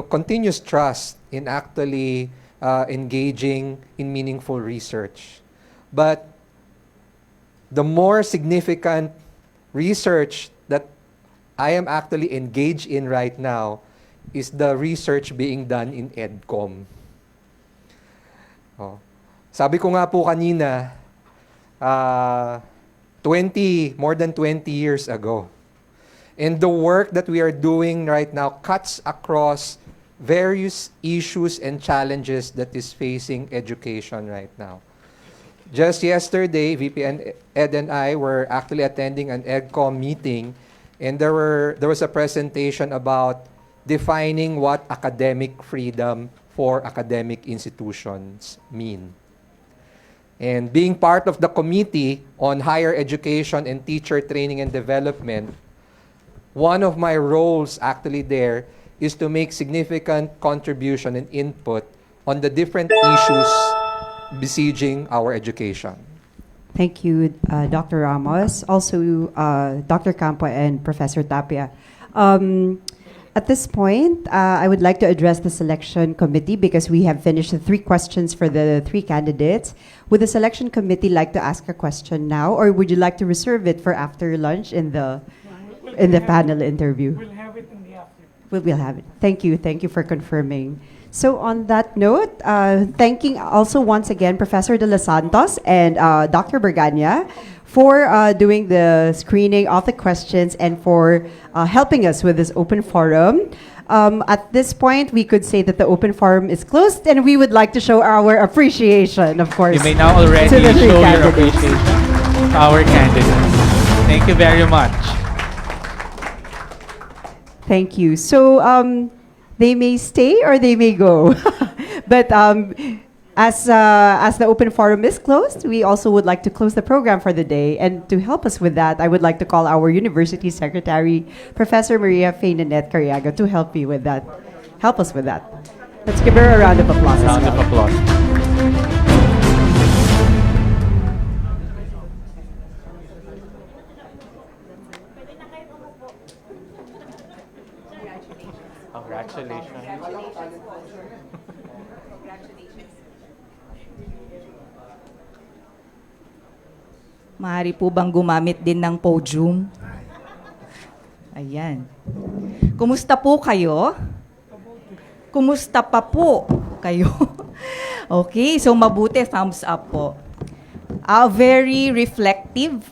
S6: continuous trust in actually engaging in meaningful research. But the more significant research that I am actually engaged in right now is the research being done in EDCOM. Sabi ko nga po kanina, more than 20 years ago. And the work that we are doing right now cuts across various issues and challenges that is facing education right now. Just yesterday, VP Ed and I were actually attending an EDCOM meeting, and there was a presentation about defining what academic freedom for academic institutions mean. And being part of the Committee on Higher Education and Teacher Training and Development, one of my roles actually there is to make significant contribution and input on the different issues besieging our education.
S1: Thank you, Dr. Ramos, also Dr. Campo and Professor Tapia. At this point, I would like to address the selection committee because we have finished the 3 questions for the 3 candidates. Would the selection committee like to ask a question now, or would you like to reserve it for after lunch in the panel interview?
S10: We'll have it in the afternoon.
S1: We'll have it. Thank you for confirming. So on that note, thanking also once again Professor De Los Santos and Dr. Bergania for doing the screening of the questions and for helping us with this open forum. At this point, we could say that the open forum is closed, and we would like to show our appreciation, of course.
S4: You may now already
S1: to the 3
S4: show your
S1: candidates.
S4: appreciation to our candidates. Thank you very much.
S1: Thank you. So they may stay or they may go. But as the open forum is closed, we also would like to close the program for the day. And to help us with that, I would like to call our University Secretary, Professor Maria Faye Nanette Cariaga, to help me with that. Help us with that. Let's give her a round of applause.
S4: Round of applause. Congratulations.
S13: Maaari po bang gumamit din ng podium? Ayan. Kumusta po kayo? Kumusta pa po kayo? Okay, so mabuti, thumbs up po. Very reflective,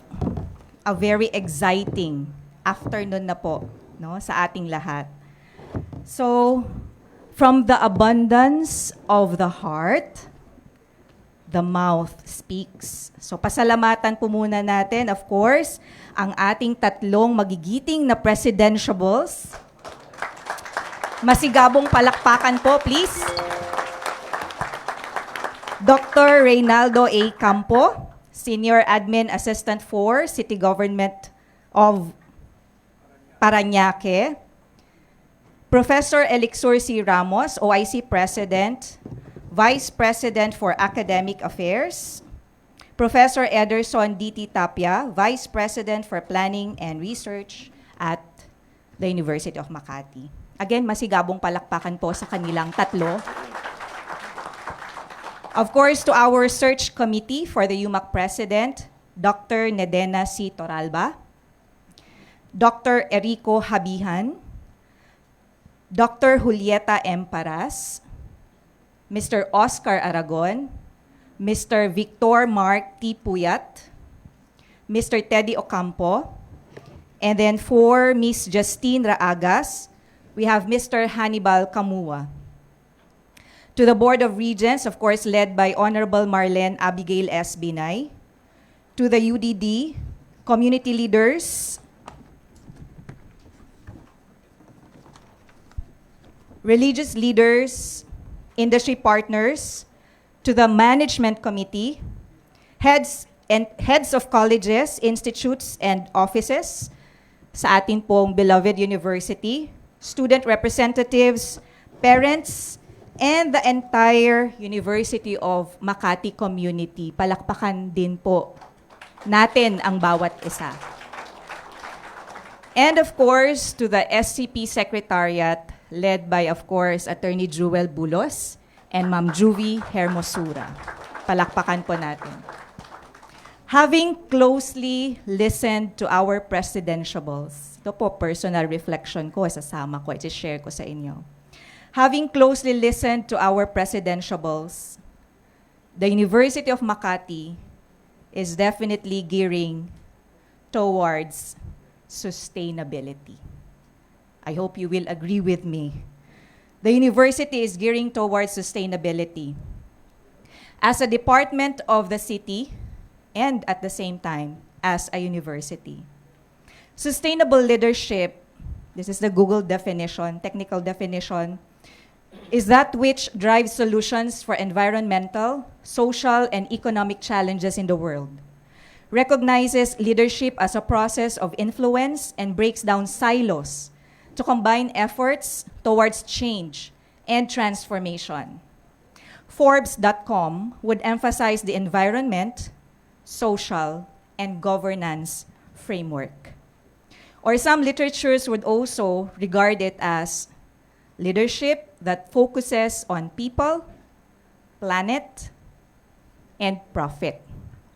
S13: a very exciting afternoon na po, no, sa ating lahat. So, from the abundance of the heart, the mouth speaks. So, pasalamatan po muna natin, of course, ang ating 3 magigiting na presidentiables. Masigabong palakpakan po, please. Dr. Reynaldo A. Campo, Senior Admin Assistant for City Government of Parañaque. Professor Elixir C. Ramos, OIC President, Vice President for Academic Affairs. Professor Ederson D.T. Tapia, Vice President for Planning and Research at the University of Makati. Again, masigabong palakpakan po sa kanilang tatlo. Of course, to our search committee for the UMak President, Dr. Nedena C. Toralba, Dr. Erico Habihan, Dr. Julieta M. Paras, Mr. Oscar Aragon, Mr. Victor Mark T. Puyat, Mr. Teddy Ocampo, and then for Ms. Justine Raagas, we have Mr. Hannibal Kamua. To the Board of Regents, of course, led by Honorable Marlene Abigail S. Binay. To the UDD, community leaders, religious leaders, industry partners, to the Management Committee, heads of colleges, institutes, and offices sa atin pong beloved university, student representatives, parents, and the entire University of Makati community. Palakpakan din po natin ang bawat isa. And of course, to the SCP Secretariat, led by, of course, Attorney Jewel Bulos and Ma'am Juvie Hermosura. Palakpakan po natin. Having closely listened to our presidentiables, ito po, personal reflection ko, sasama ko, i-share ko sa inyo. Having closely listened to our presidentiables, the University of Makati is definitely gearing towards sustainability. I hope you will agree with me. The university is gearing towards sustainability. As a department of the city, and at the same time, as a university. Sustainable leadership, this is the Google definition, technical definition, is that which drives solutions for environmental, social, and economic challenges in the world. Recognizes leadership as a process of influence and breaks down silos to combine efforts towards change and transformation. Forbes.com would emphasize the environment, social, and governance framework. Or some literatures would also regard it as leadership that focuses on people, planet, and profit.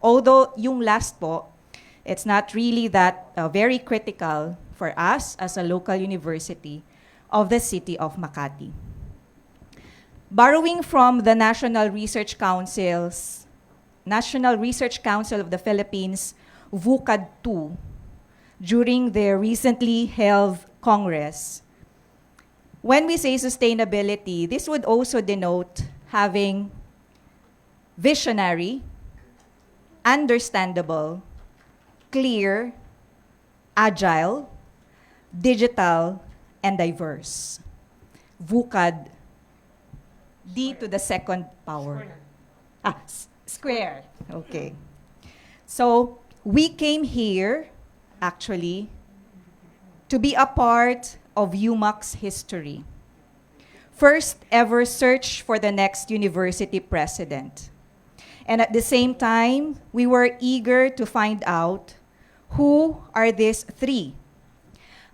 S13: Although yung last po, it's not really that very critical for us as a local university of the city of Makati. Borrowing from the National Research Council of the Philippines, VUCAD-2, during their recently held Congress, when we say sustainability, this would also denote having visionary, understandable, clear, agile, digital, and diverse. VUCAD, D to the second power. Square. Okay. So we came here, actually, to be a part of UMak's history. First ever search for the next university president. And at the same time, we were eager to find out who are these three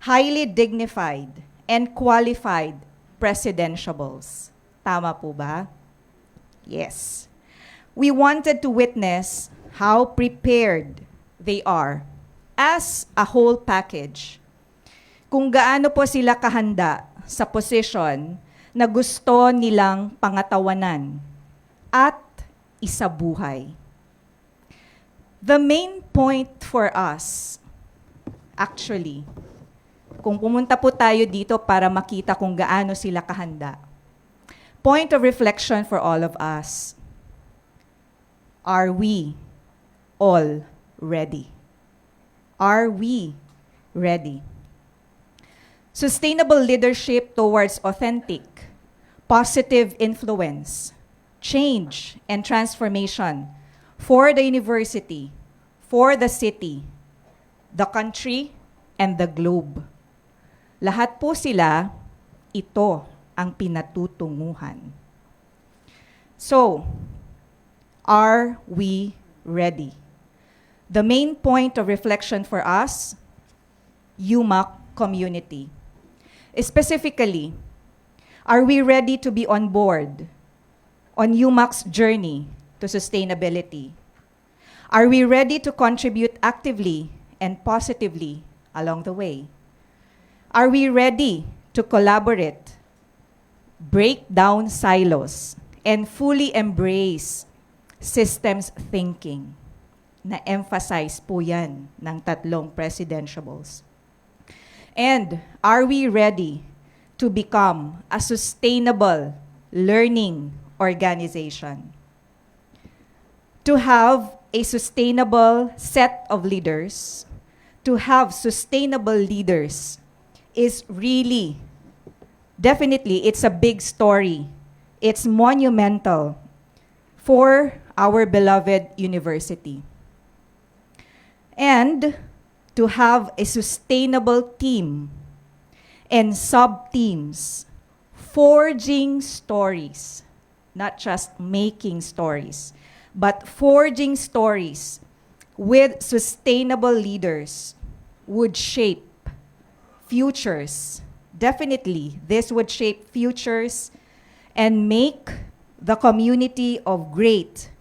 S13: highly dignified and qualified presidentiables. Tama po ba? Yes. We wanted to witness how prepared they are as a whole package. Kung gaano po sila kahanda sa posisyon na gusto nilang pangatawanan at isabuhay. The main point for us, actually, kung pumunta po tayo dito para makita kung gaano sila kahanda, point of reflection for all of us, are we all ready? Are we ready? Sustainable leadership towards authentic, positive influence, change, and transformation for the university, for the city, the country, and the globe. Lahat po sila, ito ang pinatutunguhan. So, are we ready? The main point of reflection for us, UMak community. Specifically, are we ready to be on board on UMak's journey to sustainability? Are we ready to contribute actively and positively along the way? Are we ready to collaborate, break down silos, and fully embrace systems thinking? Na-emphasize po yan ng tatlong presidentiables. And are we ready to become a sustainable learning organization? To have a sustainable set of leaders, to have sustainable leaders is really, definitely, it's a big story. It's monumental for our beloved university. And to have a sustainable team and sub-teams forging stories, not just making stories, but forging stories with sustainable leaders would shape futures. Definitely, this would shape futures and make the community of great,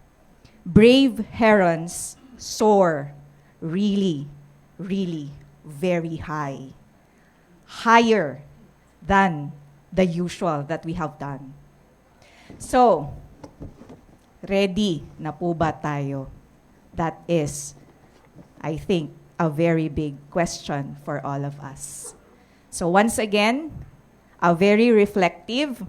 S13: brave herons soar really, really very high. Higher than the usual that we have done. So, ready na po ba tayo? That is, I think, a very big question for all of us. So once again, a very reflective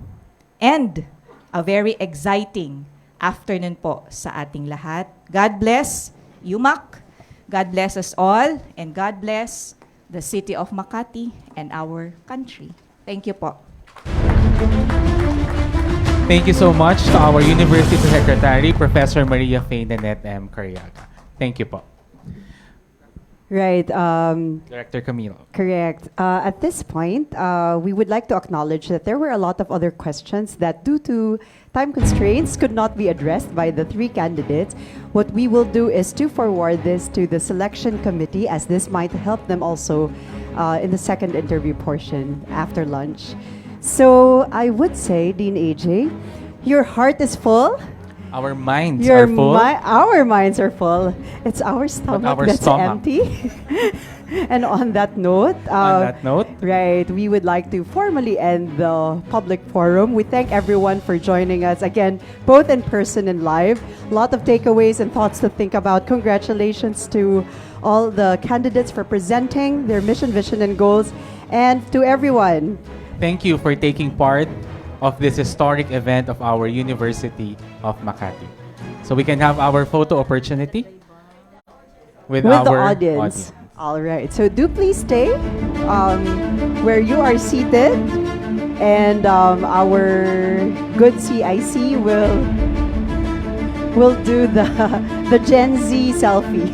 S13: and a very exciting afternoon po sa ating lahat. God bless UMak. God bless us all, and God bless the city of Makati and our country. Thank you po.
S4: Thank you so much to our University Secretary, Professor Maria Faye Nanette M. Cariaga. Thank you po.
S1: Right.
S4: Director Camille.
S1: Correct. At this point, we would like to acknowledge that there were a lot of other questions that, due to time constraints, could not be addressed by the three candidates. What we will do is to forward this to the selection committee, as this might help them also in the second interview portion after lunch. So I would say, Dean AJ, your heart is full.
S4: Our minds are full.
S1: Our minds are full. It's our stomach
S4: our
S1: that's
S4: stomach.
S1: empty. And on that note, right, we would like to formally end the public forum. We thank everyone for joining us again, both in person and live. A lot of takeaways and thoughts to think about. Congratulations to all the candidates for presenting their mission, vision, and goals, and to everyone.
S4: Thank you for taking part of this historic event of our University of Makati. So we can have our photo opportunity with
S1: the
S4: our
S1: audience. All right. So do please stay where you are seated, and our good CIC will do the Gen Z selfie.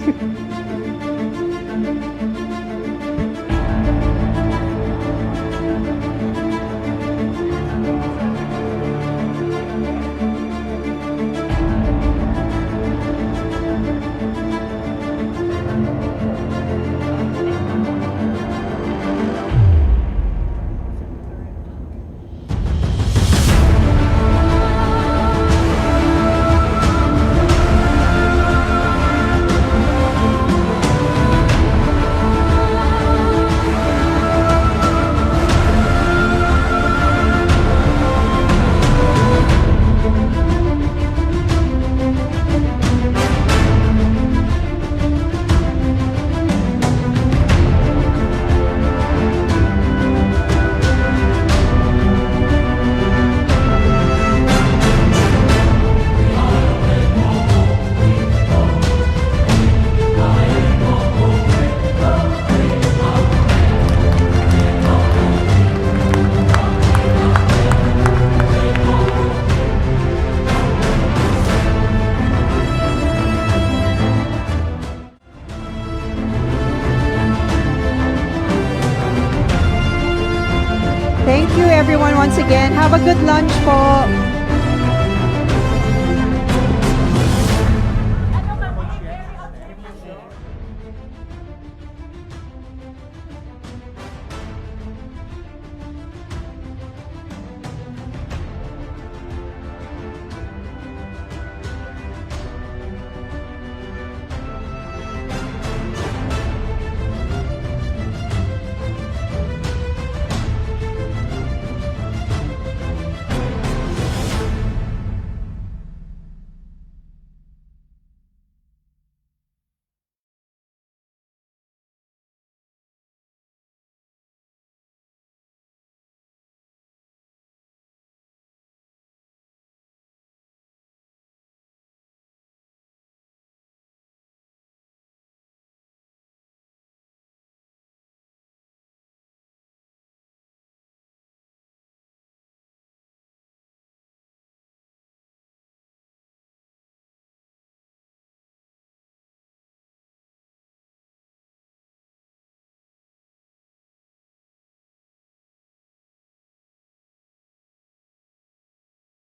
S1: Thank you everyone once again. Have a good lunch po.